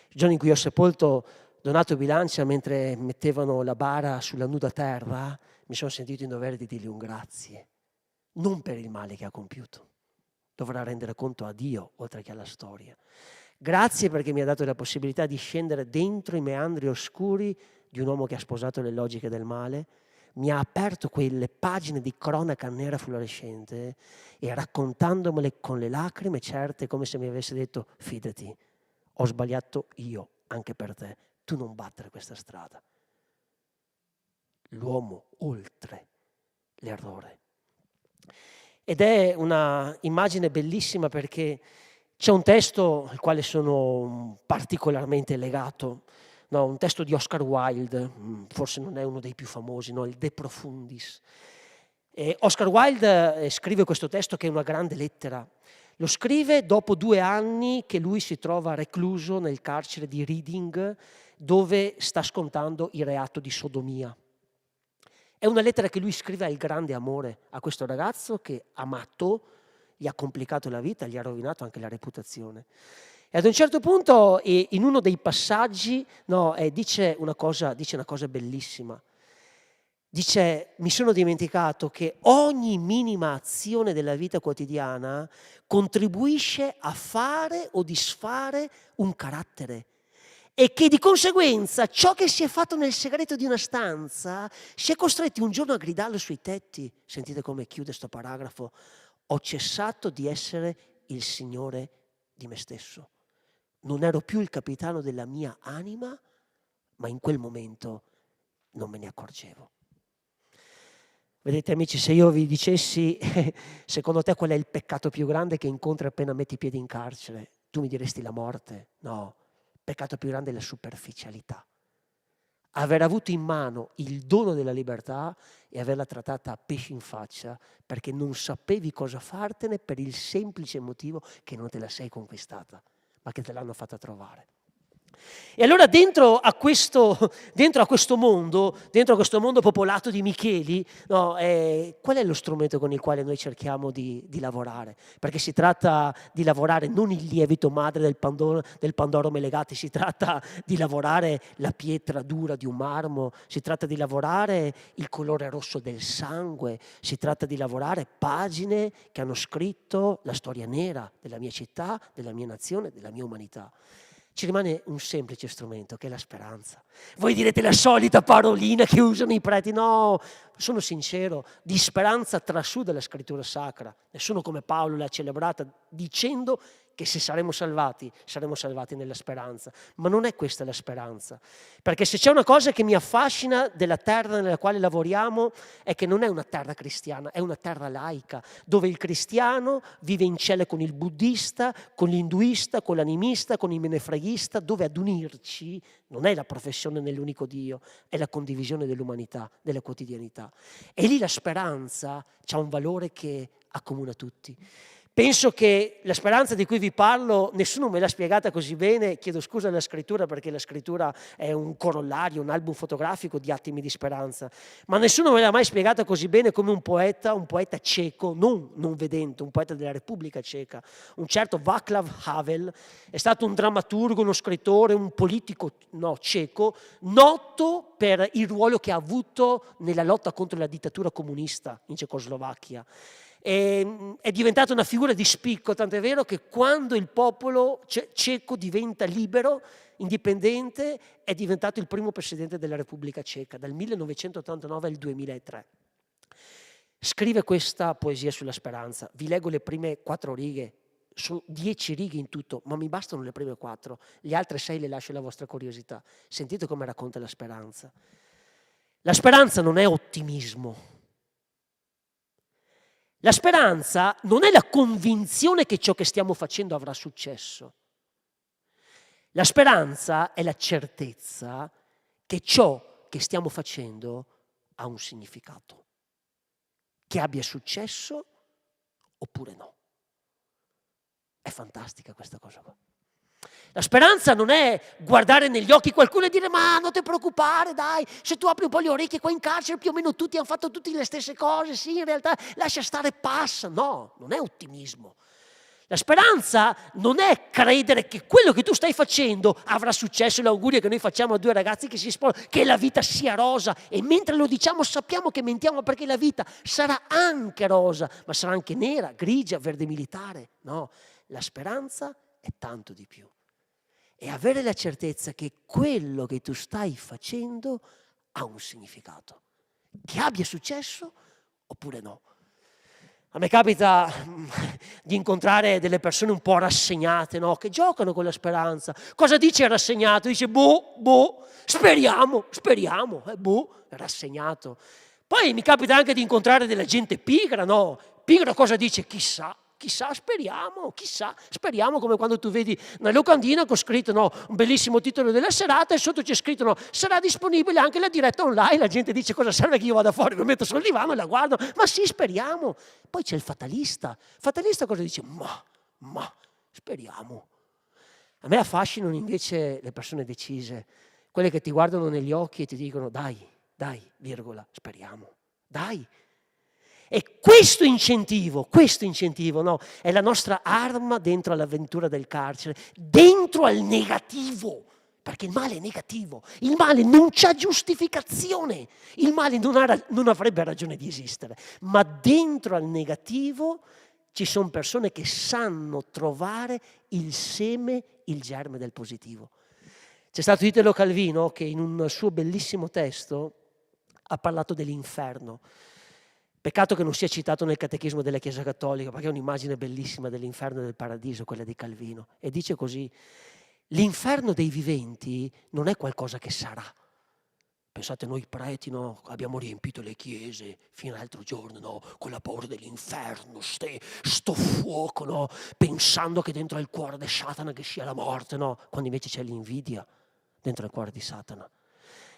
Il giorno in cui ho sepolto Donato Bilancia, mentre mettevano la bara sulla nuda terra, mi sono sentito in dovere di dirgli un grazie, non per il male che ha compiuto. Dovrà rendere conto a Dio, oltre che alla storia. Grazie perché mi ha dato la possibilità di scendere dentro i meandri oscuri di un uomo che ha sposato le logiche del male, mi ha aperto quelle pagine di cronaca nera fluorescente e raccontandomele con le lacrime certe, come se mi avesse detto fidati, ho sbagliato io anche per te, tu non battere questa strada. L'uomo oltre l'errore. Ed è una immagine bellissima perché c'è un testo al quale sono particolarmente legato, no, un testo di Oscar Wilde, forse non è uno dei più famosi, no, il De Profundis. Oscar Wilde scrive questo testo che è una grande lettera. Lo scrive dopo 2 anni che lui si trova recluso nel carcere di Reading, dove sta scontando il reato di sodomia. È una lettera che lui scrive al grande amore a questo ragazzo che, amato, gli ha complicato la vita, gli ha rovinato anche la reputazione. E ad un certo punto, in uno dei passaggi, dice una cosa bellissima. Dice, mi sono dimenticato che ogni minima azione della vita quotidiana contribuisce a fare o disfare un carattere e che di conseguenza ciò che si è fatto nel segreto di una stanza si è costretti un giorno a gridarlo sui tetti. Sentite come chiude sto paragrafo. Ho cessato di essere il signore di me stesso. Non ero più il capitano della mia anima, ma in quel momento non me ne accorgevo. Vedete amici, se io vi dicessi, secondo te qual è il peccato più grande che incontri appena metti i piedi in carcere? Tu mi diresti la morte? No, il peccato più grande è la superficialità. Aver avuto in mano il dono della libertà e averla trattata a pesci in faccia perché non sapevi cosa fartene per il semplice motivo che non te la sei conquistata, ma che te l'hanno fatta trovare. E allora dentro a questo mondo popolato di Micheli, qual è lo strumento con il quale noi cerchiamo di lavorare? Perché si tratta di lavorare non il lievito madre del Pandoro Melegati, si tratta di lavorare la pietra dura di un marmo, si tratta di lavorare il colore rosso del sangue, si tratta di lavorare pagine che hanno scritto la storia nera della mia città, della mia nazione, della mia umanità. Ci rimane un semplice strumento che è la speranza. Voi direte la solita parolina che usano i preti. No, sono sincero, di speranza trasuda la scrittura sacra. Nessuno come Paolo l'ha celebrata dicendo che se saremo salvati nella speranza. Ma non è questa la speranza. Perché se c'è una cosa che mi affascina della terra nella quale lavoriamo è che non è una terra cristiana, è una terra laica, dove il cristiano vive in celle con il buddista, con l'induista, con l'animista, con il menefreghista, dove ad unirci non è la professione nell'unico Dio, è la condivisione dell'umanità, della quotidianità. E lì la speranza ha un valore che accomuna tutti. Penso che la speranza di cui vi parlo, nessuno me l'ha spiegata così bene, chiedo scusa alla scrittura perché la scrittura è un corollario, un album fotografico di attimi di speranza, ma nessuno me l'ha mai spiegata così bene come un poeta ceco, non vedente, un poeta della Repubblica Ceca, un certo Václav Havel, è stato un drammaturgo, uno scrittore, un politico ceco, noto per il ruolo che ha avuto nella lotta contro la dittatura comunista in Cecoslovacchia. È diventata una figura di spicco, tant'è vero che quando il popolo ceco diventa libero, indipendente, è diventato il primo presidente della Repubblica Ceca, dal 1989 al 2003. Scrive questa poesia sulla speranza, vi leggo le prime 4 righe, sono 10 righe in tutto, ma mi bastano le prime 4, le altre 6 le lascio alla vostra curiosità. Sentite come racconta la speranza. La speranza non è ottimismo. La speranza non è la convinzione che ciò che stiamo facendo avrà successo. La speranza è la certezza che ciò che stiamo facendo ha un significato, che abbia successo oppure no. È fantastica questa cosa qua. La speranza non è guardare negli occhi qualcuno e dire ma non ti preoccupare, dai, se tu apri un po' le orecchie qua in carcere più o meno tutti hanno fatto tutte le stesse cose, sì, in realtà lascia stare, passa. No, non è ottimismo. La speranza non è credere che quello che tu stai facendo avrà successo, l'augurio che noi facciamo a 2 ragazzi che si sposano, che la vita sia rosa, e mentre lo diciamo sappiamo che mentiamo perché la vita sarà anche rosa, ma sarà anche nera, grigia, verde militare. No, la speranza è tanto di più. E avere la certezza che quello che tu stai facendo ha un significato, che abbia successo oppure no. A me capita di incontrare delle persone un po' rassegnate, no? Che giocano con la speranza. Cosa dice il rassegnato? Dice speriamo, rassegnato. Poi mi capita anche di incontrare della gente pigra, no? Pigra cosa dice? Chissà, speriamo, come quando tu vedi una locandina con scritto un bellissimo titolo della serata e sotto c'è scritto sarà disponibile anche la diretta online, la gente dice cosa serve che io vada fuori, mi metto sul divano e la guardo, ma sì, speriamo. Poi c'è il fatalista cosa dice? Ma speriamo. A me affascinano invece le persone decise, quelle che ti guardano negli occhi e ti dicono dai, virgola, speriamo, dai. E questo incentivo è la nostra arma dentro all'avventura del carcere, dentro al negativo, perché il male è negativo, il male non c'ha giustificazione, il male non avrebbe ragione di esistere, ma dentro al negativo ci sono persone che sanno trovare il seme, il germe del positivo. C'è stato Italo Calvino che in un suo bellissimo testo ha parlato dell'inferno. Peccato che non sia citato nel Catechismo della Chiesa Cattolica, perché è un'immagine bellissima dell'inferno e del paradiso, quella di Calvino. E dice così: l'inferno dei viventi non è qualcosa che sarà. Pensate, noi preti, abbiamo riempito le chiese fino all'altro giorno, con la paura dell'inferno, sto fuoco, pensando che dentro il cuore di Satana che sia la morte, quando invece c'è l'invidia dentro il cuore di Satana.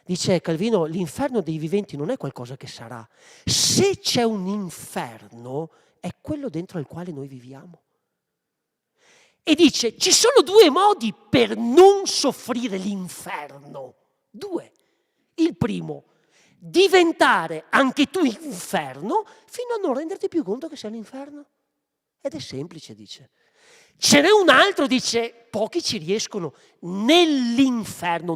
Dice Calvino, l'inferno dei viventi non è qualcosa che sarà. Se c'è un inferno, è quello dentro il quale noi viviamo. E dice, ci sono 2 modi per non soffrire l'inferno. 2. Il primo, diventare anche tu inferno fino a non renderti più conto che sei all'inferno. Ed è semplice, dice. Ce n'è un altro, dice, pochi ci riescono nell'inferno,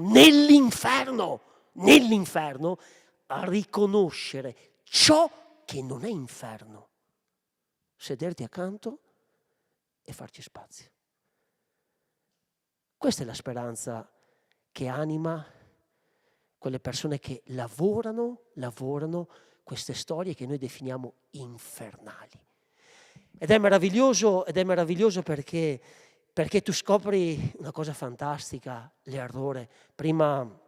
a riconoscere ciò che non è inferno, sederti accanto e farci spazio. Questa è la speranza che anima quelle persone che lavorano queste storie che noi definiamo infernali. Ed è meraviglioso perché tu scopri una cosa fantastica, l'errore. Prima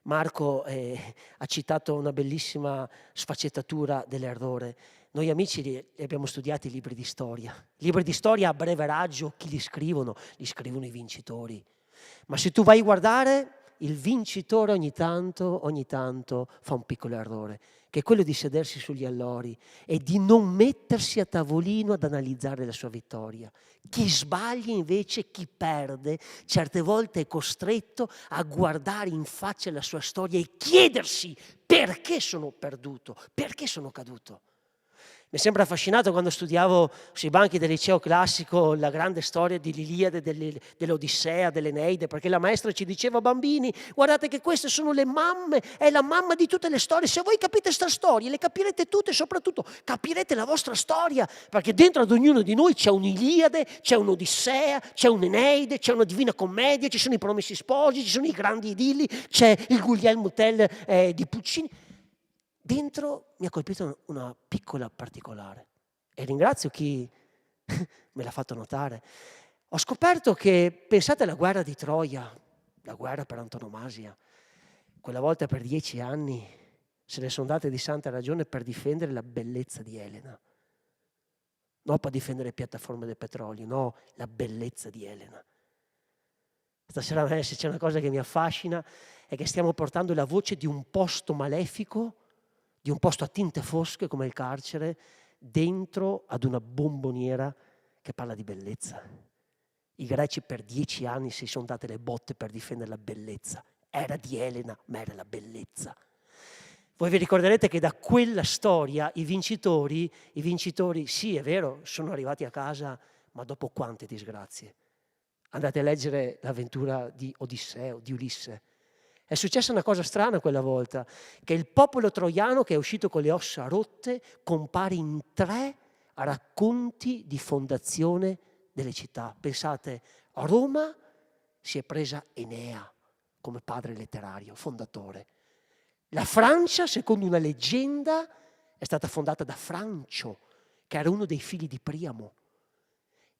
Marco ha citato una bellissima sfaccettatura dell'errore. Noi amici li abbiamo studiati i libri di storia. Libri di storia a breve raggio, chi li scrivono? Li scrivono i vincitori. Ma se tu vai a guardare, il vincitore ogni tanto fa un piccolo errore, che è quello di sedersi sugli allori e di non mettersi a tavolino ad analizzare la sua vittoria. Chi sbaglia invece, chi perde, certe volte è costretto a guardare in faccia la sua storia e chiedersi perché sono perduto, perché sono caduto. Mi è sempre affascinato quando studiavo sui banchi del liceo classico la grande storia dell'Iliade, dell'Odissea, dell'Eneide, perché la maestra ci diceva: bambini, guardate che queste sono le mamme, è la mamma di tutte le storie. Se voi capite questa storia, le capirete tutte e soprattutto capirete la vostra storia, perché dentro ad ognuno di noi c'è un'Iliade, c'è un'Odissea, c'è un'Eneide, c'è una Divina Commedia, ci sono i Promessi Sposi, ci sono i grandi idilli, c'è il Guglielmo Tell di Puccini. Dentro mi ha colpito una piccola particolare e ringrazio chi me l'ha fatto notare. Ho scoperto che, pensate alla guerra di Troia, la guerra per antonomasia, quella volta per 10 anni se ne sono date di santa ragione per difendere la bellezza di Elena. Non per difendere piattaforme del petrolio, no, la bellezza di Elena. Stasera a me, se c'è una cosa che mi affascina, è che stiamo portando la voce di un posto malefico, di un posto a tinte fosche come il carcere, dentro ad una bomboniera che parla di bellezza. I greci per 10 anni si sono date le botte per difendere la bellezza. Era di Elena, ma era la bellezza. Voi vi ricorderete che da quella storia i vincitori, sì, è vero, sono arrivati a casa, ma dopo quante disgrazie. Andate a leggere l'avventura di Odisseo, di Ulisse. È successa una cosa strana quella volta, che il popolo troiano che è uscito con le ossa rotte compare in 3 racconti di fondazione delle città. Pensate, a Roma si è presa Enea come padre letterario, fondatore. La Francia, secondo una leggenda, è stata fondata da Francio, che era uno dei figli di Priamo.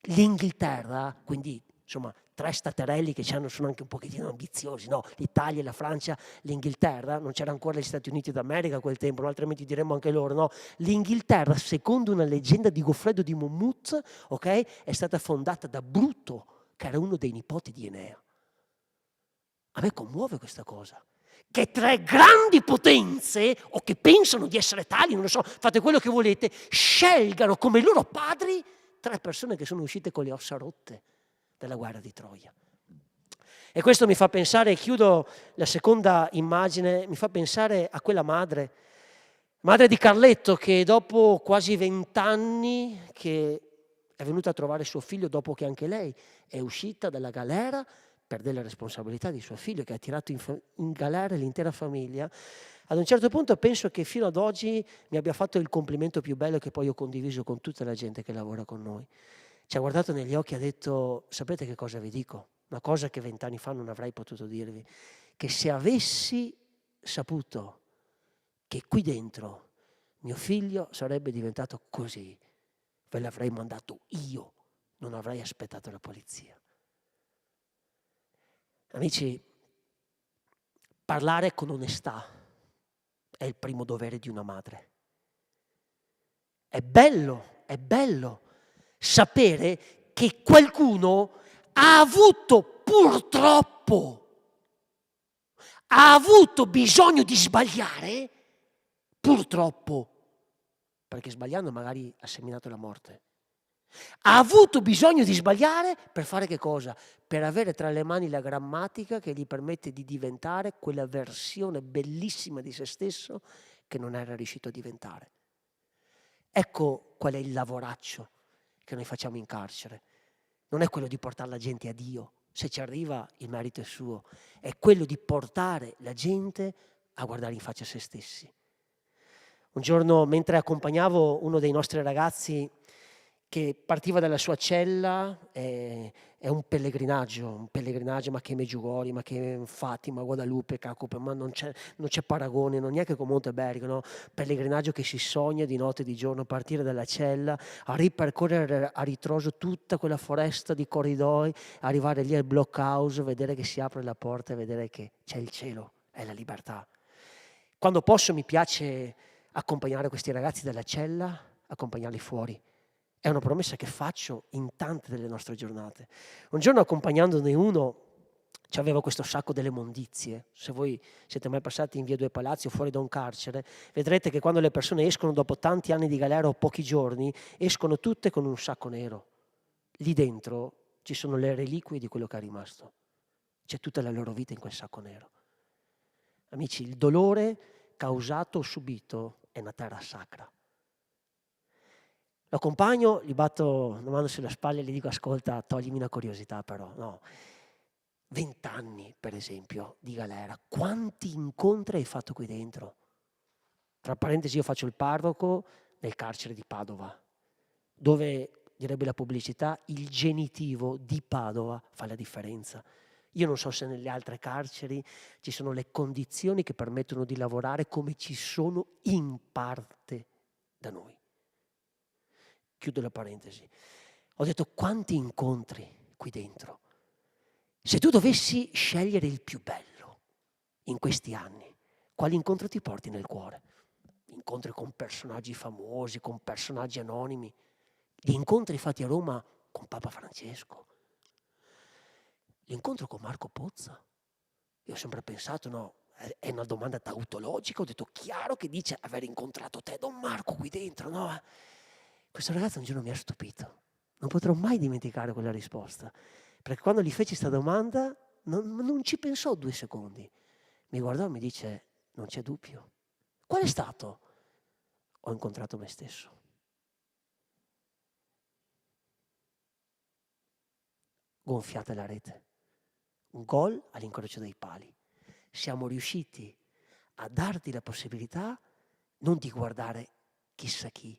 L'Inghilterra, quindi insomma 3 staterelli che sono anche un pochettino ambiziosi, no? L'Italia, la Francia, l'Inghilterra, non c'era ancora gli Stati Uniti d'America a quel tempo, no? Altrimenti diremmo anche loro, no? L'Inghilterra, secondo una leggenda di Goffredo di Monmouth, ok, è stata fondata da Bruto, che era uno dei nipoti di Enea. A me commuove questa cosa. Che 3 grandi potenze, o che pensano di essere tali, non lo so, fate quello che volete, scelgano come loro padri 3 persone che sono uscite con le ossa rotte della guerra di Troia. E questo mi fa pensare, chiudo la seconda immagine, mi fa pensare a quella madre di Carletto, che dopo quasi 20 anni che è venuta a trovare suo figlio, dopo che anche lei è uscita dalla galera per delle responsabilità di suo figlio, che ha tirato in galera l'intera famiglia. Ad un certo punto penso che fino ad oggi mi abbia fatto il complimento più bello, che poi ho condiviso con tutta la gente che lavora con noi. Ci ha guardato negli occhi e ha detto: sapete che cosa vi dico? Una cosa che 20 anni fa non avrei potuto dirvi, che se avessi saputo che qui dentro mio figlio sarebbe diventato così, ve l'avrei mandato io, non avrei aspettato la polizia. Amici, parlare con onestà è il primo dovere di una madre. È bello sapere che qualcuno ha avuto bisogno di sbagliare, purtroppo, perché sbagliando magari ha seminato la morte. Ha avuto bisogno di sbagliare per fare che cosa? Per avere tra le mani la grammatica che gli permette di diventare quella versione bellissima di se stesso che non era riuscito a diventare. Ecco qual è il lavoraccio che noi facciamo in carcere. Non è quello di portare la gente a Dio, se ci arriva il merito è suo, è quello di portare la gente a guardare in faccia a se stessi. Un giorno, mentre accompagnavo uno dei nostri ragazzi che partiva dalla sua cella, è un pellegrinaggio, ma che Medjugorje, ma che Fatima, Guadalupe, Cacope, ma non c'è paragone, non neanche con Montebergo, no? Pellegrinaggio che si sogna di notte e di giorno, partire dalla cella, a ripercorrere a ritroso tutta quella foresta di corridoi, arrivare lì al blockhouse, vedere che si apre la porta e vedere che c'è il cielo, è la libertà. Quando posso mi piace accompagnare questi ragazzi dalla cella, accompagnarli fuori. È una promessa che faccio in tante delle nostre giornate. Un giorno accompagnandone uno, c'aveva questo sacco delle mondizie. Se voi siete mai passati in via Due Palazzi o fuori da un carcere, vedrete che quando le persone escono dopo tanti anni di galera o pochi giorni, escono tutte con un sacco nero. Lì dentro ci sono le reliquie di quello che è rimasto. C'è tutta la loro vita in quel sacco nero. Amici, il dolore causato o subito è una terra sacra. Lo accompagno, gli batto una mano sulla spalla e gli dico: ascolta, toglimi una curiosità però, no. 20 anni, per esempio, di galera. Quanti incontri hai fatto qui dentro? Tra parentesi, io faccio il parroco nel carcere di Padova, dove, direbbe la pubblicità, il genitivo di Padova fa la differenza. Io non so se nelle altre carceri ci sono le condizioni che permettono di lavorare come ci sono in parte da noi. Chiudo la parentesi. Ho detto: quanti incontri qui dentro. Se tu dovessi scegliere il più bello in questi anni, quali incontro ti porti nel cuore? Incontri con personaggi famosi, con personaggi anonimi, gli incontri fatti a Roma con Papa Francesco, l'incontro con Marco Pozza. Io ho sempre pensato, no, è una domanda tautologica, ho detto: chiaro che dice aver incontrato te, Don Marco, qui dentro, no? Questo ragazzo un giorno mi ha stupito. Non potrò mai dimenticare quella risposta. Perché quando gli feci questa domanda non ci pensò 2 secondi. Mi guardò e mi dice: non c'è dubbio. Qual è stato? Ho incontrato me stesso. Gonfiata la rete. Un gol all'incrocio dei pali. Siamo riusciti a darti la possibilità non di guardare chissà chi,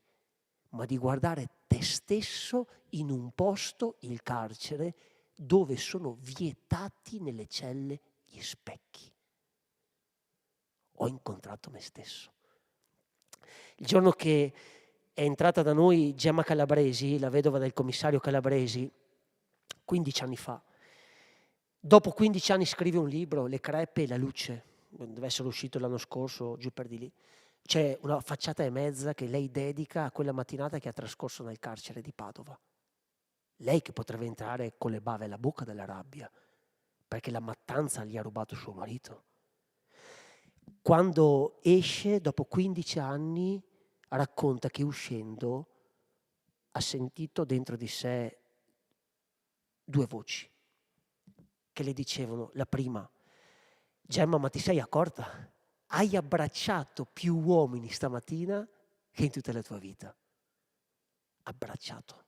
ma di guardare te stesso in un posto, il carcere, dove sono vietati nelle celle gli specchi. Ho incontrato me stesso. Il giorno che è entrata da noi Gemma Calabresi, la vedova del commissario Calabresi, 15 anni fa, dopo 15 anni scrive un libro, Le crepe e la luce, deve essere uscito l'anno scorso, giù per di lì. C'è una facciata e mezza che lei dedica a quella mattinata che ha trascorso nel carcere di Padova. Lei che potrebbe entrare con le bave alla bocca dalla rabbia, perché la mattanza gli ha rubato suo marito. Quando esce, dopo 15 anni, racconta che uscendo ha sentito dentro di sé 2 voci che le dicevano: la prima, Gemma, ma ti sei accorta? Hai abbracciato più uomini stamattina che in tutta la tua vita. Abbracciato.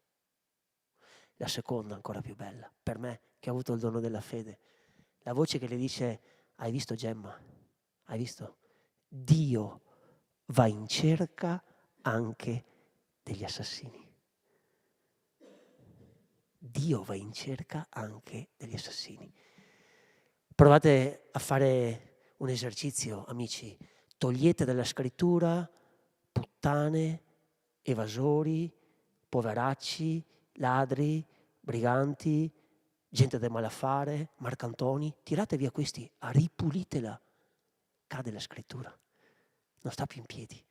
La seconda, ancora più bella, per me, che ho avuto il dono della fede, la voce che le dice: hai visto Gemma? Hai visto? Dio va in cerca anche degli assassini. Dio va in cerca anche degli assassini. Provate a fare un esercizio, amici. Togliete dalla scrittura puttane, evasori, poveracci, ladri, briganti, gente del malaffare, Marcantoni. Tirate via questi, ripulitela. Cade la scrittura. Non sta più in piedi.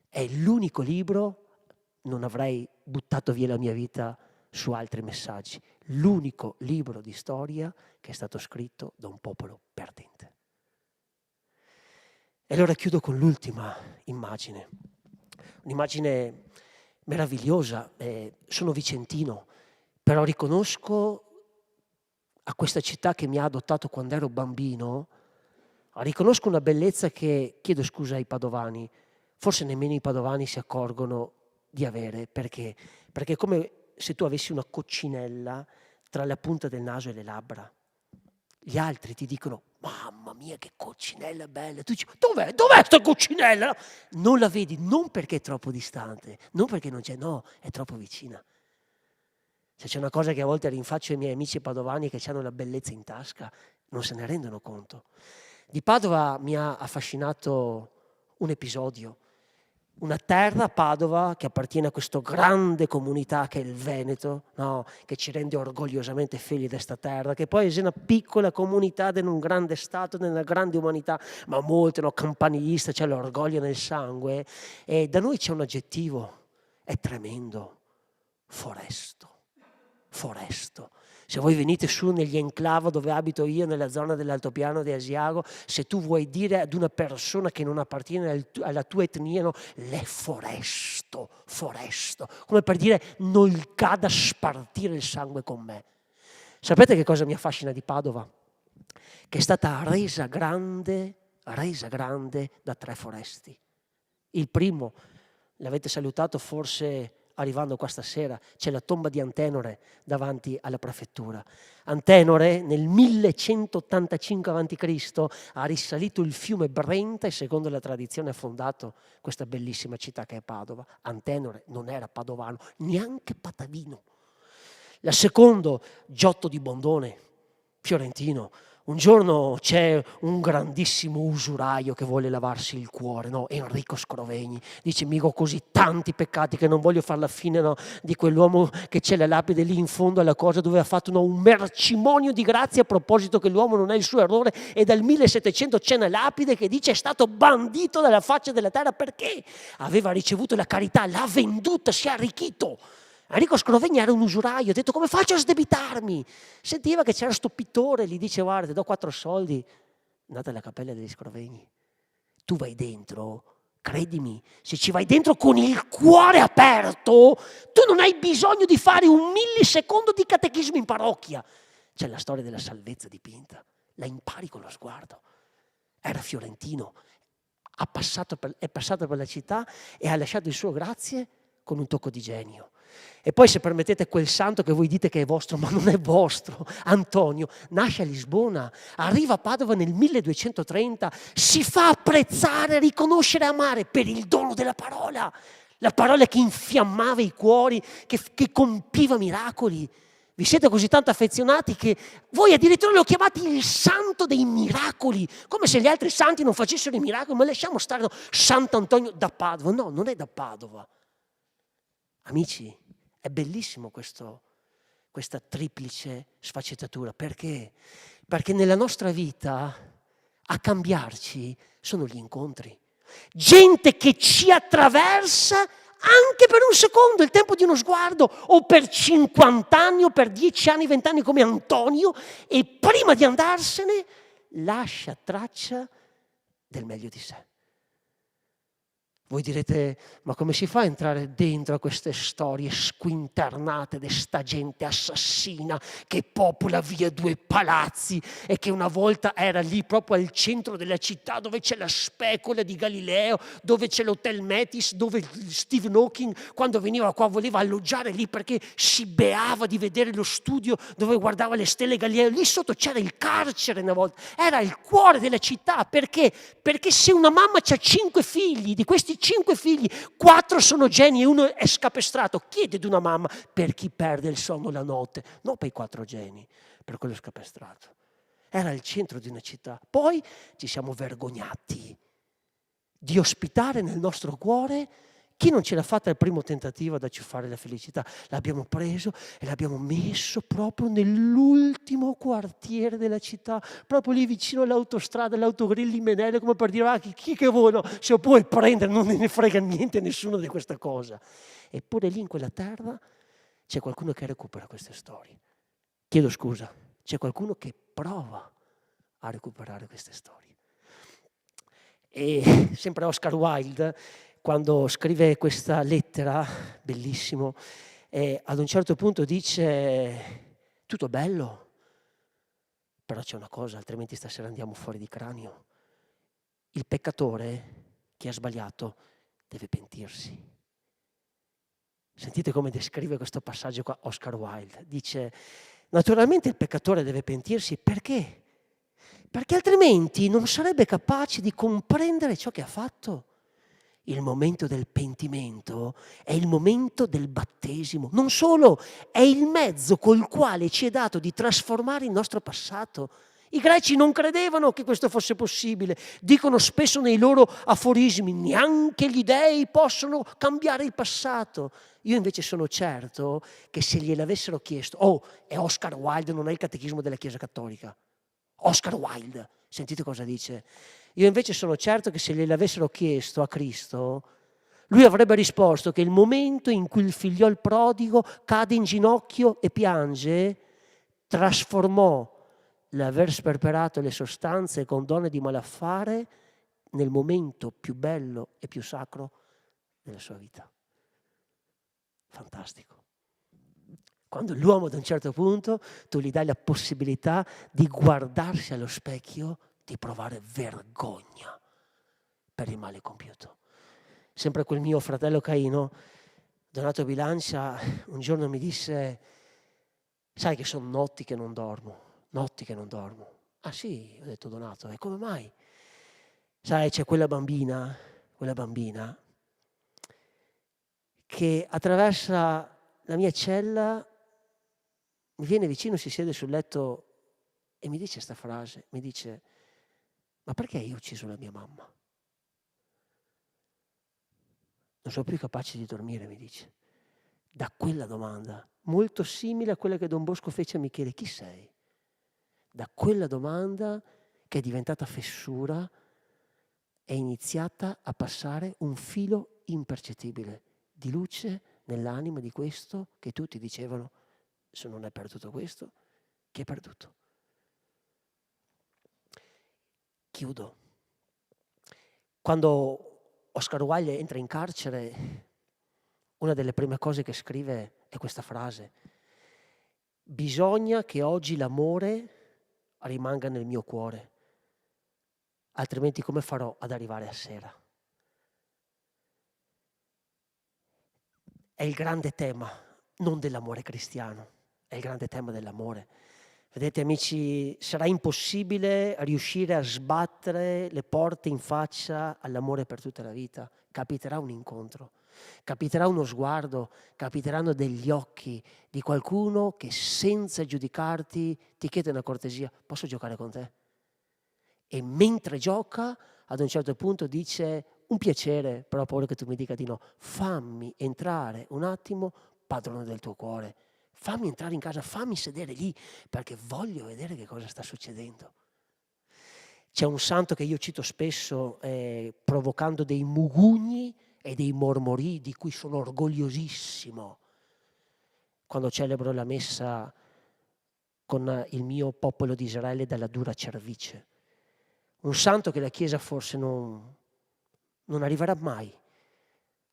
È l'unico libro, non avrei buttato via la mia vita su altri messaggi, l'unico libro di storia che è stato scritto da un popolo perdente. E allora chiudo con l'ultima immagine, un'immagine meravigliosa. Sono vicentino, però riconosco a questa città che mi ha adottato quando ero bambino, riconosco una bellezza che, chiedo scusa ai padovani, forse nemmeno i padovani si accorgono di avere, perché è come se tu avessi una coccinella tra la punta del naso e le labbra. Gli altri ti dicono: mamma mia, che coccinella bella. Tu dici: dov'è sta coccinella? Non la vedi, non perché è troppo distante, non perché non c'è, no, è troppo vicina. Se c'è una cosa che a volte rinfaccio ai miei amici padovani che hanno la bellezza in tasca, non se ne rendono conto. Di Padova mi ha affascinato un episodio, una terra, Padova, che appartiene a questa grande comunità che è il Veneto, no? Che ci rende orgogliosamente figli di questa terra, che poi è una piccola comunità di un grande stato, di una grande umanità, ma molto campanilista, c'è l'orgoglio nel sangue. E da noi c'è un aggettivo, è tremendo, foresto. Foresto. Se voi venite su negli enclave dove abito io, nella zona dell'altopiano di Asiago, se tu vuoi dire ad una persona che non appartiene alla tua etnia, no, l'è foresto, foresto, come per dire non cada spartire il sangue con me. Sapete che cosa mi affascina di Padova? Che è stata resa grande da 3 foresti. Il primo, l'avete salutato forse arrivando qua stasera, c'è la tomba di Antenore davanti alla prefettura. Antenore nel 1185 a.C. ha risalito il fiume Brenta e secondo la tradizione ha fondato questa bellissima città che è Padova. Antenore non era padovano, neanche patavino. La secondo, Giotto di Bondone, fiorentino. Un giorno c'è un grandissimo usuraio che vuole lavarsi il cuore, no? Enrico Scrovegni. Dice, mica ho così tanti peccati che non voglio fare la fine, no? Di quell'uomo che c'è la lapide lì in fondo alla cosa dove ha fatto, no, un mercimonio di grazia a proposito che l'uomo non è il suo errore, e dal 1700 c'è una lapide che dice è stato bandito dalla faccia della terra perché aveva ricevuto la carità, l'ha venduta, si è arricchito. Enrico Scrovegni era un usuraio, ha detto come faccio a sdebitarmi? Sentiva che c'era sto pittore, gli dice guarda ti do 4 soldi, andate alla cappella degli Scrovegni, tu vai dentro, credimi, se ci vai dentro con il cuore aperto, tu non hai bisogno di fare un millisecondo di catechismo in parrocchia. C'è la storia della salvezza dipinta, la impari con lo sguardo. Era fiorentino, è passato per la città e ha lasciato il suo grazie con un tocco di genio. E poi, se permettete, quel santo che voi dite che è vostro, ma non è vostro, Antonio, nasce a Lisbona, arriva a Padova nel 1230, si fa apprezzare, riconoscere e amare per il dono della parola, la parola che infiammava i cuori, che compiva miracoli. Vi siete così tanto affezionati che voi addirittura lo chiamate il santo dei miracoli, come se gli altri santi non facessero i miracoli, ma lasciamo stare, no, Sant'Antonio da Padova. No, non è da Padova. Amici, è bellissimo questa triplice sfaccettatura. Perché? Perché nella nostra vita a cambiarci sono gli incontri. Gente che ci attraversa anche per un secondo, il tempo di uno sguardo, o per 50 anni, o per 10 anni, 20 anni come Antonio, e prima di andarsene lascia traccia del meglio di sé. Voi direte, ma come si fa a entrare dentro a queste storie squinternate di sta gente assassina che popola via 2 palazzi e che una volta era lì proprio al centro della città dove c'è la specola di Galileo, dove c'è l'Hotel Metis, dove Stephen Hawking quando veniva qua voleva alloggiare lì perché si beava di vedere lo studio dove guardava le stelle Galileo. Lì sotto c'era il carcere una volta, era il cuore della città. Perché? Perché se una mamma ha 5 figli, di questi 5 figli, 4 sono geni e 1 è scapestrato, chiede ad una mamma per chi perde il sonno la notte, non per i 4 geni, per quello scapestrato. Era il centro di una città. Poi ci siamo vergognati di ospitare nel nostro cuore chi non ce l'ha fatta al primo tentativo ad acciuffare la felicità. L'abbiamo preso e l'abbiamo messo proprio nell'ultimo quartiere della città, proprio lì vicino all'autostrada, all'autogrill di Menele, come per dire, chi che vuoi, no, se lo puoi prendere, non ne frega niente a nessuno di questa cosa. Eppure lì in quella terra c'è qualcuno che recupera queste storie. Chiedo scusa, c'è qualcuno che prova a recuperare queste storie. E sempre Oscar Wilde, quando scrive questa lettera, bellissimo, ad un certo punto dice tutto bello, però c'è una cosa, altrimenti stasera andiamo fuori di cranio. Il peccatore che ha sbagliato deve pentirsi. Sentite come descrive questo passaggio qua Oscar Wilde. Dice, naturalmente il peccatore deve pentirsi, perché? Perché altrimenti non sarebbe capace di comprendere ciò che ha fatto. Il momento del pentimento è il momento del battesimo. Non solo, è il mezzo col quale ci è dato di trasformare il nostro passato. I greci non credevano che questo fosse possibile. Dicono spesso nei loro aforismi, neanche gli dei possono cambiare il passato. Io invece sono certo che se gliel'avessero chiesto, è Oscar Wilde, non è il catechismo della Chiesa Cattolica. Oscar Wilde, sentite cosa dice. Io invece sono certo che se gliel'avessero chiesto a Cristo, lui avrebbe risposto che il momento in cui il figliol prodigo cade in ginocchio e piange, trasformò l'aver sperperato le sostanze con donne di malaffare nel momento più bello e più sacro della sua vita. Fantastico. Quando l'uomo ad un certo punto tu gli dai la possibilità di guardarsi allo specchio, di provare vergogna per il male compiuto. Sempre quel mio fratello Caino, Donato Bilancia, un giorno mi disse: sai che sono notti che non dormo. Ah sì, ho detto Donato, e come mai? Sai, c'è quella bambina che attraversa la mia cella, mi viene vicino, si siede sul letto e mi dice questa frase, mi dice: ma perché io ho ucciso la mia mamma? Non sono più capace di dormire, mi dice. Da quella domanda, molto simile a quella che Don Bosco fece a Michele: chi sei? Da quella domanda, che è diventata fessura, è iniziata a passare un filo impercettibile di luce nell'anima di questo che tutti dicevano: se non è perduto questo, chi è perduto? Chiudo. Quando Oscar Wilde entra in carcere, una delle prime cose che scrive è questa frase: bisogna che oggi l'amore rimanga nel mio cuore, altrimenti come farò ad arrivare a sera? È il grande tema, non dell'amore cristiano, è il grande tema dell'amore. Vedete amici, sarà impossibile riuscire a sbattere le porte in faccia all'amore per tutta la vita. Capiterà un incontro, capiterà uno sguardo, capiteranno degli occhi di qualcuno che senza giudicarti ti chiede una cortesia: posso giocare con te? E mentre gioca, ad un certo punto dice: un piacere, però ho paura che tu mi dica di no. Fammi entrare un attimo, padrone del tuo cuore. Fammi entrare in casa, fammi sedere lì, perché voglio vedere che cosa sta succedendo. C'è un santo che io cito spesso, provocando dei mugugni e dei mormori di cui sono orgogliosissimo quando celebro la messa con il mio popolo di Israele dalla dura cervice. Un santo che la Chiesa forse non arriverà mai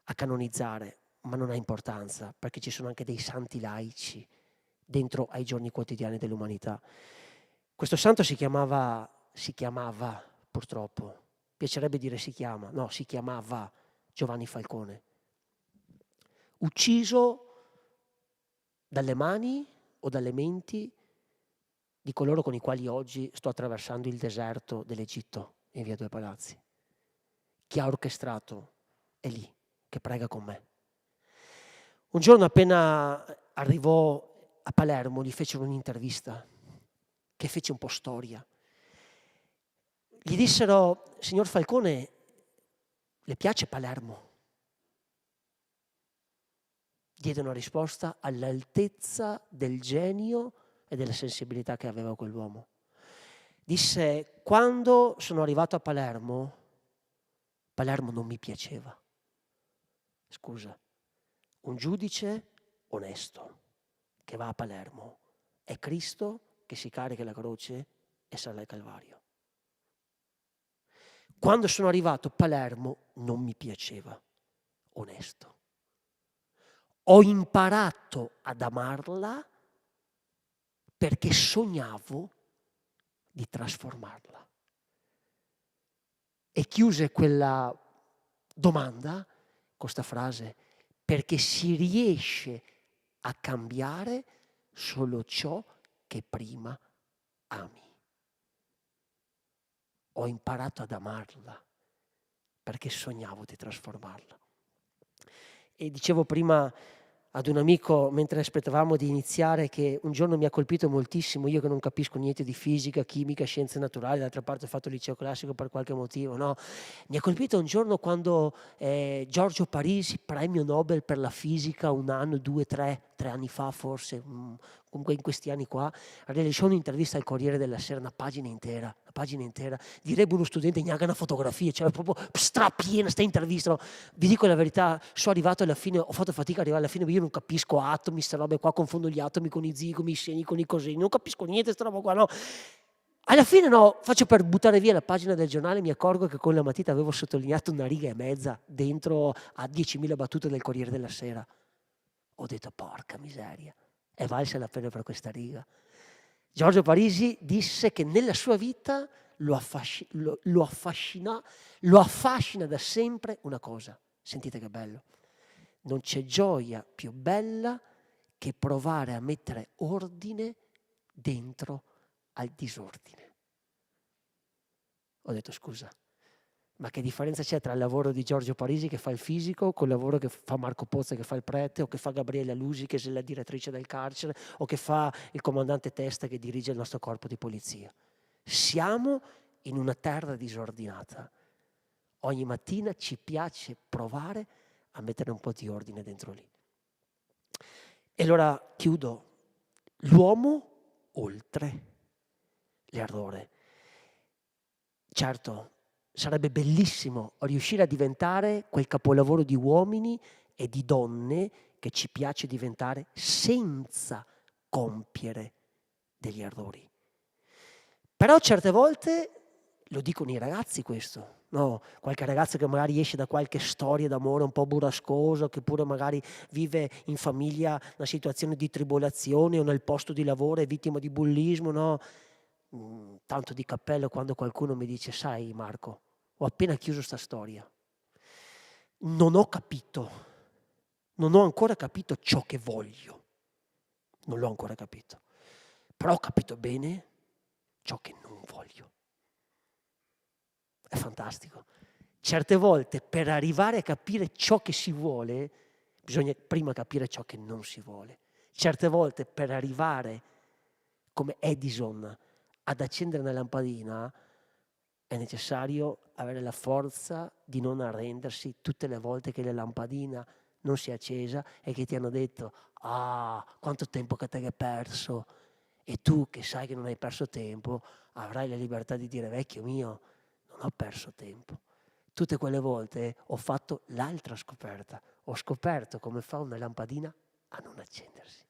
a canonizzare, ma non ha importanza, perché ci sono anche dei santi laici dentro ai giorni quotidiani dell'umanità. Questo santo si chiamava purtroppo, piacerebbe dire si chiamava Giovanni Falcone, ucciso dalle mani o dalle menti di coloro con i quali oggi sto attraversando il deserto dell'Egitto in via Due Palazzi. Chi ha orchestrato è lì, che prega con me. Un giorno appena arrivò a Palermo gli fecero un'intervista che fece un po' storia. Gli dissero: signor Falcone, le piace Palermo? Diede una risposta all'altezza del genio e della sensibilità che aveva quell'uomo. Disse: quando sono arrivato a Palermo non mi piaceva. Scusa, un giudice onesto che va a Palermo è Cristo che si carica la croce e sale al Calvario. Quando sono arrivato a Palermo non mi piaceva, onesto. Ho imparato ad amarla perché sognavo di trasformarla. E chiuse quella domanda con questa frase: perché si riesce a cambiare solo ciò che prima ami. Ho imparato ad amarla perché sognavo di trasformarla. E dicevo prima ad un amico, mentre aspettavamo di iniziare, che un giorno mi ha colpito moltissimo, io che non capisco niente di fisica, chimica, scienze naturali, d'altra parte ho fatto il liceo classico per qualche motivo, no? Mi ha colpito un giorno quando Giorgio Parisi, premio Nobel per la fisica, un anno, 2, 3 anni fa forse, comunque in questi anni qua, rilasciò un'intervista al Corriere della Sera, una pagina intera, direbbe uno studente neanche una fotografia, cioè proprio strapiena sta intervista, no? Vi dico la verità, sono arrivato alla fine, ho fatto fatica ad arrivare alla fine, io non capisco atomi, sta roba qua, confondo gli atomi con i zigomi, i segni con i cosini, non capisco niente sta roba qua, no? Alla fine no, faccio per buttare via la pagina del giornale, mi accorgo che con la matita avevo sottolineato 1,5 righe dentro a 10.000 battute del Corriere della Sera. Ho detto porca miseria, è valsa la pena per questa riga. Giorgio Parisi disse che nella sua vita lo affascina da sempre una cosa. Sentite che bello. Non c'è gioia più bella che provare a mettere ordine dentro al disordine. Ho detto scusa, ma che differenza c'è tra il lavoro di Giorgio Parisi che fa il fisico col lavoro che fa Marco Pozza che fa il prete o che fa Gabriella Lusi che è la direttrice del carcere o che fa il comandante Testa che dirige il nostro corpo di polizia? Siamo in una terra disordinata. Ogni mattina ci piace provare a mettere un po' di ordine dentro lì. E allora chiudo. L'uomo oltre l'errore. Certo, sarebbe bellissimo riuscire a diventare quel capolavoro di uomini e di donne che ci piace diventare senza compiere degli errori. Però certe volte, lo dicono i ragazzi questo, no? Qualche ragazzo che magari esce da qualche storia d'amore un po' burrascosa, che pure magari vive in famiglia una situazione di tribolazione o nel posto di lavoro è vittima di bullismo, no? Tanto di cappello quando qualcuno mi dice sai Marco, ho appena chiuso sta storia, non ho ancora capito ciò che voglio, non l'ho ancora capito, però ho capito bene ciò che non voglio. È fantastico. Certe volte per arrivare a capire ciò che si vuole bisogna prima capire ciò che non si vuole. Certe volte per arrivare come Edison ad accendere una lampadina è necessario avere la forza di non arrendersi tutte le volte che la lampadina non si è accesa e che ti hanno detto quanto tempo che te hai perso, e tu che sai che non hai perso tempo avrai la libertà di dire vecchio mio non ho perso tempo. Tutte quelle volte ho fatto l'altra scoperta, ho scoperto come fa una lampadina a non accendersi.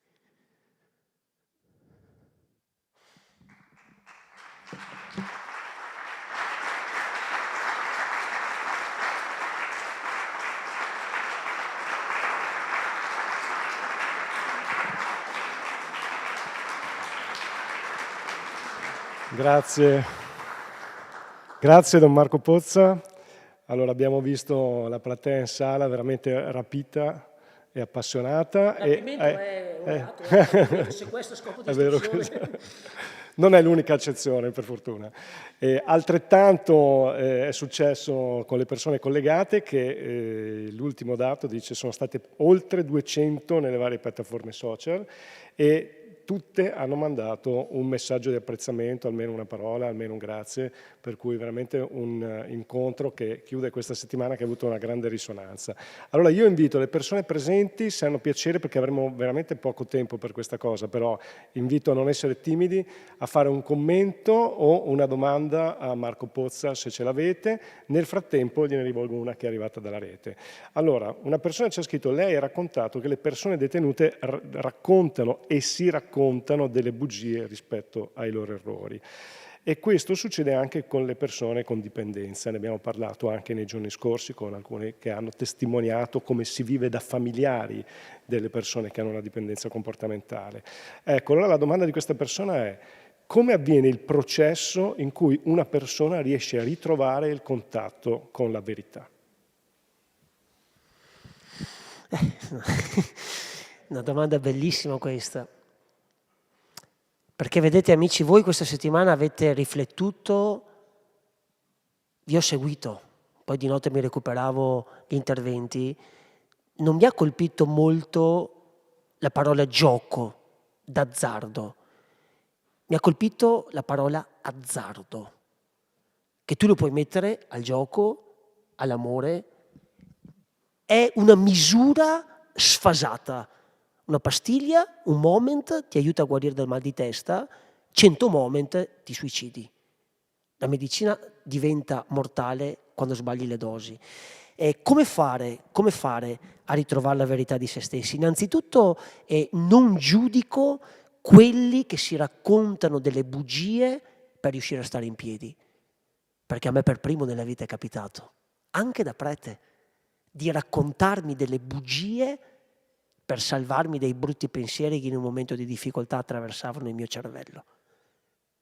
Grazie Don Marco Pozza. Allora abbiamo visto la platea in sala veramente rapita e appassionata. Rapimento è un reato, se questo è scopo di istruzione. Non è l'unica eccezione, per fortuna. Altrettanto è successo con le persone collegate che l'ultimo dato dice sono state oltre 200 nelle varie piattaforme social e tutte hanno mandato un messaggio di apprezzamento, almeno una parola, almeno un grazie, per cui veramente un incontro che chiude questa settimana che ha avuto una grande risonanza. Allora io invito le persone presenti, se hanno piacere, perché avremo veramente poco tempo per questa cosa, però invito a non essere timidi, a fare un commento o una domanda a Marco Pozza se ce l'avete. Nel frattempo gliene rivolgo una che è arrivata dalla rete. Allora, una persona ci ha scritto: lei ha raccontato che le persone detenute raccontano e si raccontano delle bugie rispetto ai loro errori. E questo succede anche con le persone con dipendenza, ne abbiamo parlato anche nei giorni scorsi con alcuni che hanno testimoniato come si vive da familiari delle persone che hanno una dipendenza comportamentale. Ecco, allora la domanda di questa persona è: come avviene il processo in cui una persona riesce a ritrovare il contatto con la verità? Una domanda bellissima questa. Perché vedete amici, voi questa settimana avete riflettuto, vi ho seguito, poi di notte mi recuperavo gli interventi, non mi ha colpito molto la parola gioco, d'azzardo. Mi ha colpito la parola azzardo, che tu lo puoi mettere al gioco, all'amore. È una misura sfasata. Una pastiglia, un moment ti aiuta a guarire dal mal di testa, 100 moment ti suicidi. La medicina diventa mortale quando sbagli le dosi. Come fare a ritrovare la verità di se stessi? Innanzitutto non giudico quelli che si raccontano delle bugie per riuscire a stare in piedi, perché a me per primo nella vita è capitato, anche da prete, di raccontarmi delle bugie per salvarmi dai brutti pensieri che in un momento di difficoltà attraversavano il mio cervello.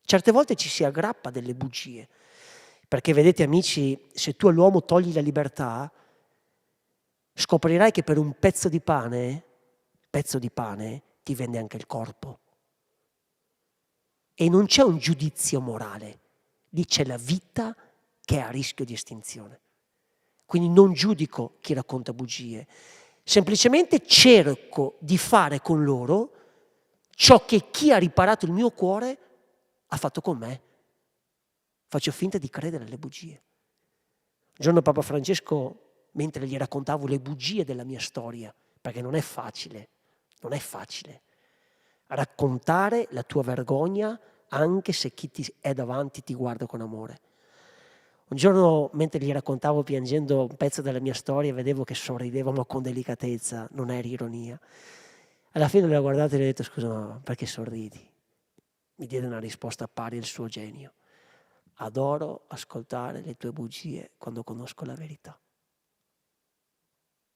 Certe volte ci si aggrappa delle bugie, perché vedete amici, se tu all'uomo togli la libertà, scoprirai che per un pezzo di pane ti vende anche il corpo. E non c'è un giudizio morale, lì c'è la vita che è a rischio di estinzione. Quindi non giudico chi racconta bugie, semplicemente cerco di fare con loro ciò che chi ha riparato il mio cuore ha fatto con me. Faccio finta di credere alle bugie. Un giorno Papa Francesco, mentre gli raccontavo le bugie della mia storia, perché non è facile raccontare la tua vergogna anche se chi ti è davanti ti guarda con amore. Un giorno, mentre gli raccontavo piangendo un pezzo della mia storia, vedevo che sorrideva ma con delicatezza, non era ironia. Alla fine l'ho guardato e gli ho detto: scusa, ma perché sorridi? Mi diede una risposta pari al suo genio. Adoro ascoltare le tue bugie quando conosco la verità.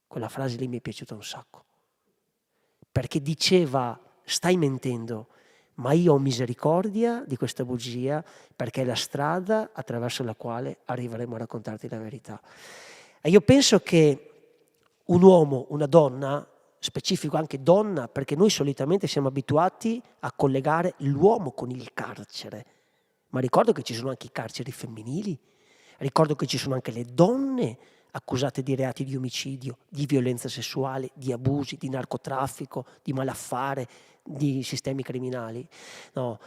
Quella frase lì mi è piaciuta un sacco, perché diceva: stai mentendo, ma io ho misericordia di questa bugia perché è la strada attraverso la quale arriveremo a raccontarti la verità. E io penso che un uomo, una donna, specifico anche donna, perché noi solitamente siamo abituati a collegare l'uomo con il carcere, ma ricordo che ci sono anche i carceri femminili, ricordo che ci sono anche le donne accusate di reati di omicidio, di violenza sessuale, di abusi, di narcotraffico, di malaffare, di sistemi criminali. No.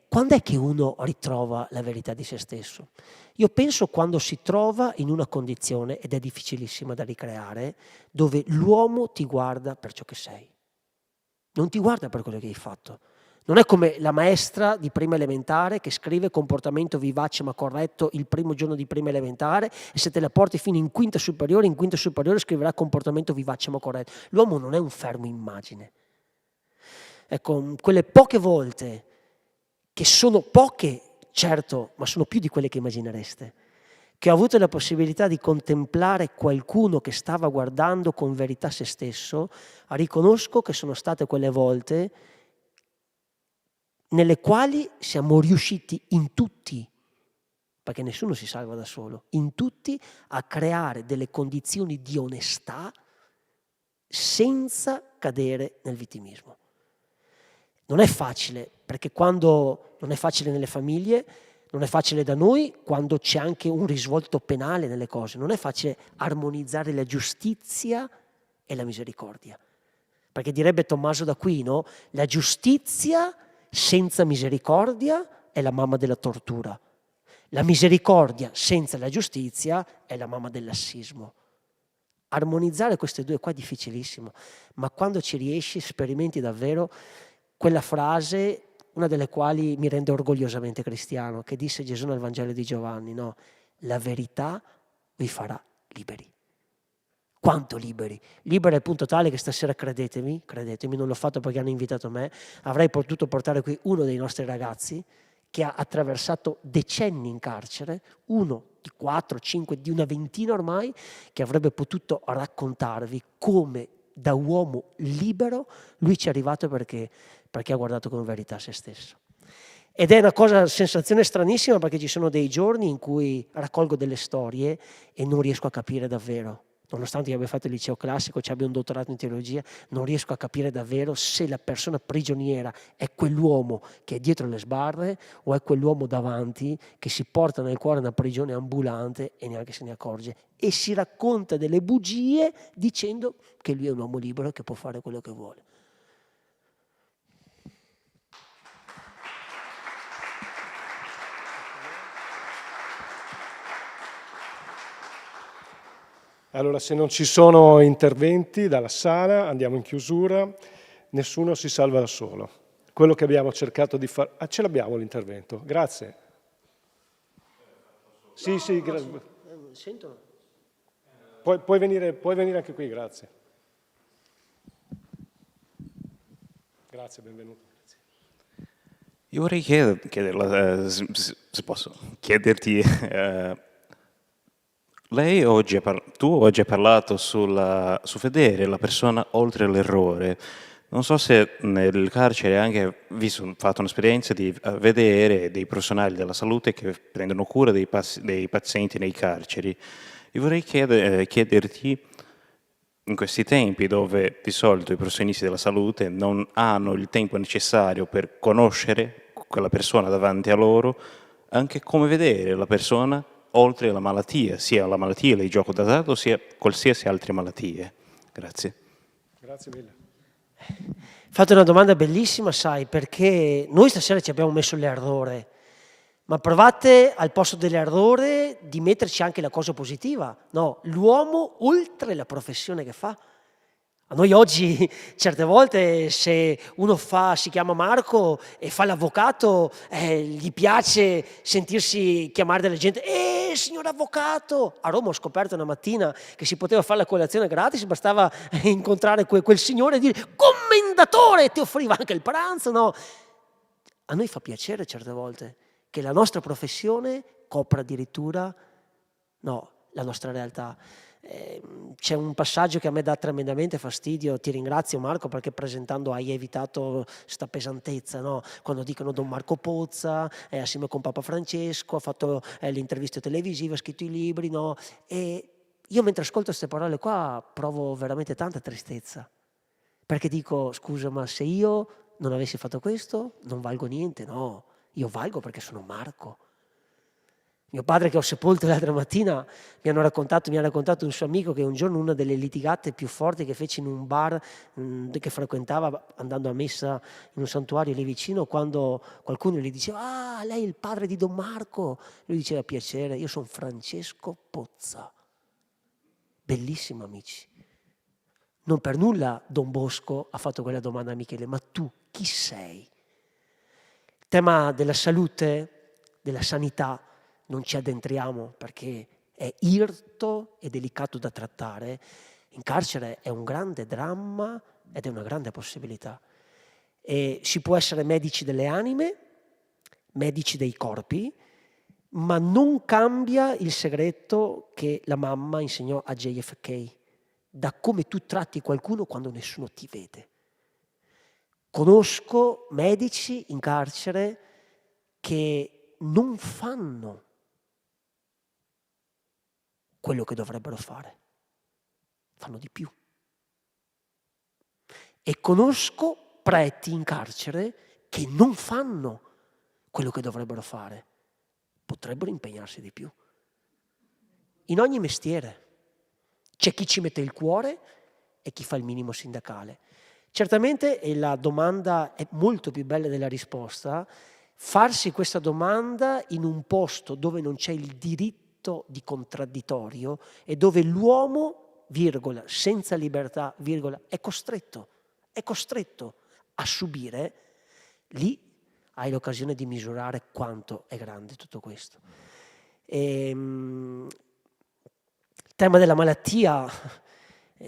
Quando è che uno ritrova la verità di se stesso? Io penso quando si trova in una condizione, ed è difficilissima da ricreare, dove l'uomo ti guarda per ciò che sei, non ti guarda per quello che hai fatto. Non è come la maestra di prima elementare che scrive comportamento vivace ma corretto il primo giorno di prima elementare, e se te la porti fino in quinta superiore scriverà comportamento vivace ma corretto. L'uomo non è un fermo immagine. Ecco, quelle poche volte, che sono poche, certo, ma sono più di quelle che immaginereste, che ho avuto la possibilità di contemplare qualcuno che stava guardando con verità se stesso, riconosco che sono state quelle volte nelle quali siamo riusciti in tutti, perché nessuno si salva da solo, in tutti a creare delle condizioni di onestà senza cadere nel vittimismo. Non è facile, perché quando non è facile nelle famiglie, non è facile da noi quando c'è anche un risvolto penale nelle cose, non è facile armonizzare la giustizia e la misericordia. Perché direbbe Tommaso d'Aquino, la giustizia senza misericordia è la mamma della tortura. La misericordia senza la giustizia è la mamma del lassismo. Armonizzare queste due qua è difficilissimo, ma quando ci riesci sperimenti davvero quella frase, una delle quali mi rende orgogliosamente cristiano, che disse Gesù nel Vangelo di Giovanni, no? La verità vi farà liberi. Quanto liberi? Liberi al punto tale che stasera, credetemi, non l'ho fatto perché hanno invitato me, avrei potuto portare qui uno dei nostri ragazzi che ha attraversato decenni in carcere, uno di 4, 5, di una ventina ormai, che avrebbe potuto raccontarvi come da uomo libero lui ci è arrivato perché ha guardato con verità se stesso. Ed è una sensazione stranissima, perché ci sono dei giorni in cui raccolgo delle storie e non riesco a capire davvero nonostante io abbia fatto il liceo classico, ci abbia un dottorato in teologia, non riesco a capire davvero se la persona prigioniera è quell'uomo che è dietro le sbarre o è quell'uomo davanti che si porta nel cuore una prigione ambulante e neanche se ne accorge e si racconta delle bugie dicendo che lui è un uomo libero e che può fare quello che vuole. Allora, se non ci sono interventi dalla sala, andiamo in chiusura. Nessuno si salva da solo. Quello che abbiamo cercato di fare... Ah, ce l'abbiamo l'intervento, grazie. Sì, Sentono? puoi venire anche qui, grazie. Grazie, benvenuto. Io vorrei chiederla, se posso, chiederti, tu oggi hai parlato su vedere la persona oltre l'errore. Non so se nel carcere hai anche fatto un'esperienza di vedere dei professionali della salute che prendono cura dei pazienti nei carceri. Io vorrei chiederti, in questi tempi dove di solito i professionisti della salute non hanno il tempo necessario per conoscere quella persona davanti a loro, anche come vedere la persona oltre la malattia, sia la malattia del gioco d'azzardo, sia qualsiasi altre malattie. Grazie. Grazie mille. Fate una domanda bellissima, sai, perché noi stasera ci abbiamo messo l'errore, ma provate al posto dell'errore di metterci anche la cosa positiva. No, l'uomo oltre la professione che fa. A noi oggi, certe volte, se uno si chiama Marco e fa l'avvocato, gli piace sentirsi chiamare dalla gente, signor avvocato! A Roma ho scoperto una mattina che si poteva fare la colazione gratis, bastava incontrare quel signore e dire, commendatore, ti offriva anche il pranzo, no? A noi fa piacere certe volte che la nostra professione copra addirittura, no, la nostra realtà. C'è un passaggio che a me dà tremendamente fastidio, ti ringrazio Marco perché presentando hai evitato sta pesantezza, no? Quando dicono Don Marco Pozza, assieme con Papa Francesco, ha fatto le interviste televisive, ha scritto i libri, no? E io mentre ascolto queste parole qua provo veramente tanta tristezza, perché dico scusa, ma se io non avessi fatto questo non valgo niente, no, io valgo perché sono Marco. Mio padre che ho sepolto l'altra mattina mi ha raccontato un suo amico che un giorno una delle litigate più forti che fece in un bar che frequentava andando a messa in un santuario lì vicino, quando qualcuno gli diceva lei è il padre di Don Marco, lui diceva piacere, io sono Francesco Pozza. Bellissimo amici. Non per nulla Don Bosco ha fatto quella domanda a Michele, ma tu chi sei? Il tema della salute, della sanità, non ci addentriamo perché è irto e delicato da trattare. In carcere è un grande dramma ed è una grande possibilità. E si può essere medici delle anime, medici dei corpi, ma non cambia il segreto che la mamma insegnò a JFK, da come tu tratti qualcuno quando nessuno ti vede. Conosco medici in carcere che non fanno quello che dovrebbero fare, fanno di più. E conosco preti in carcere che non fanno quello che dovrebbero fare, potrebbero impegnarsi di più. In ogni mestiere c'è chi ci mette il cuore e chi fa il minimo sindacale. Certamente, e la domanda è molto più bella della risposta, farsi questa domanda in un posto dove non c'è il diritto di contraddittorio e dove l'uomo, virgola, senza libertà, virgola, è costretto a subire, lì hai l'occasione di misurare quanto è grande tutto questo. Il tema della malattia,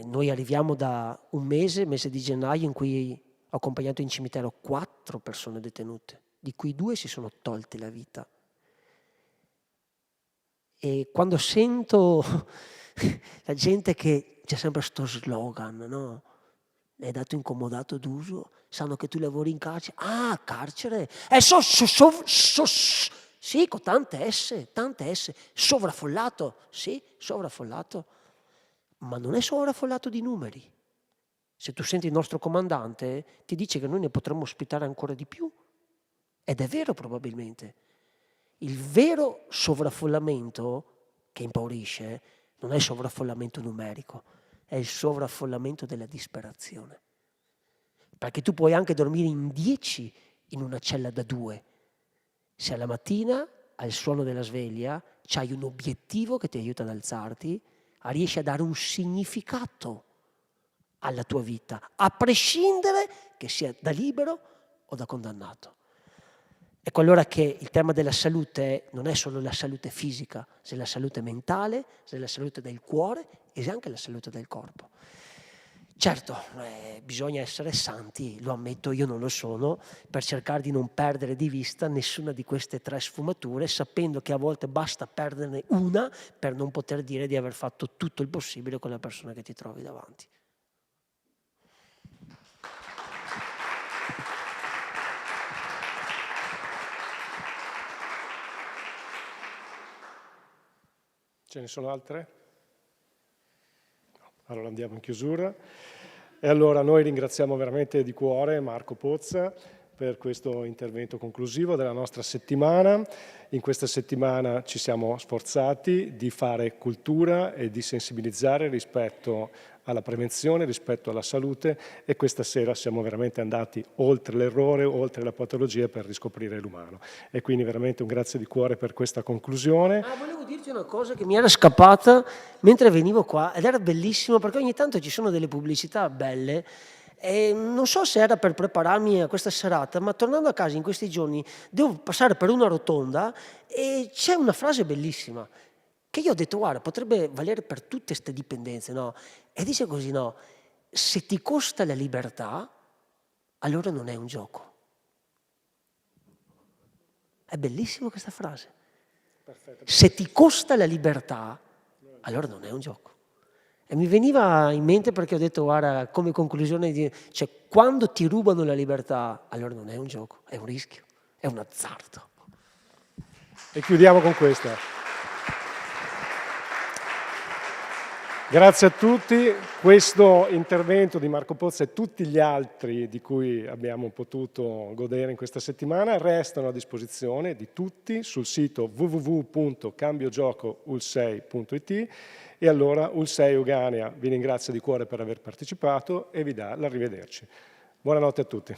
noi arriviamo da un mese di gennaio, in cui ho accompagnato in cimitero 4 persone detenute, di cui 2 si sono tolte la vita. E quando sento la gente che c'è sempre sto slogan, no? È dato incomodato d'uso, sanno che tu lavori in carcere. Ah, carcere? Sì, con tante S, sovraffollato. Sì, sovraffollato. ma non è sovraffollato di numeri. Se tu senti il nostro comandante, ti dice che noi ne potremmo ospitare ancora di più. Ed è vero probabilmente. Il vero sovraffollamento che impaurisce non è il sovraffollamento numerico, è il sovraffollamento della disperazione. Perché tu puoi anche dormire in 10 in una cella da 2. Se alla mattina, al suono della sveglia, c'hai un obiettivo che ti aiuta ad alzarti, riesci a dare un significato alla tua vita, a prescindere che sia da libero o da condannato. Ecco allora che il tema della salute non è solo la salute fisica, c'è la salute mentale, c'è la salute del cuore e c'è anche la salute del corpo. Certo, bisogna essere santi, lo ammetto, io non lo sono, per cercare di non perdere di vista nessuna di queste 3 sfumature, sapendo che a volte basta perderne una per non poter dire di aver fatto tutto il possibile con la persona che ti trovi davanti. Ce ne sono altre? No. Allora andiamo in chiusura. E allora noi ringraziamo veramente di cuore Marco Pozza per questo intervento conclusivo della nostra settimana. In questa settimana ci siamo sforzati di fare cultura e di sensibilizzare rispetto alla prevenzione, rispetto alla salute, e questa sera siamo veramente andati oltre l'errore, oltre la patologia per riscoprire l'umano. E quindi veramente un grazie di cuore per questa conclusione. Volevo dirti una cosa che mi era scappata mentre venivo qua ed era bellissimo perché ogni tanto ci sono delle pubblicità belle e non so se era per prepararmi a questa serata, ma tornando a casa in questi giorni devo passare per una rotonda e c'è una frase bellissima che io ho detto, guarda, potrebbe valere per tutte queste dipendenze, no? E dice così, no? Se ti costa la libertà, allora non è un gioco. È bellissima questa frase. Se ti costa la libertà, allora non è un gioco. E mi veniva in mente perché ho detto, guarda, come conclusione, cioè quando ti rubano la libertà, allora non è un gioco, è un rischio, è un azzardo. E chiudiamo con questa. Grazie a tutti. Questo intervento di Marco Pozza e tutti gli altri di cui abbiamo potuto godere in questa settimana restano a disposizione di tutti sul sito www.cambiogiocouls6.it e allora Ulsei Euganea vi ringrazia di cuore per aver partecipato e vi dà l'arrivederci. Buonanotte a tutti.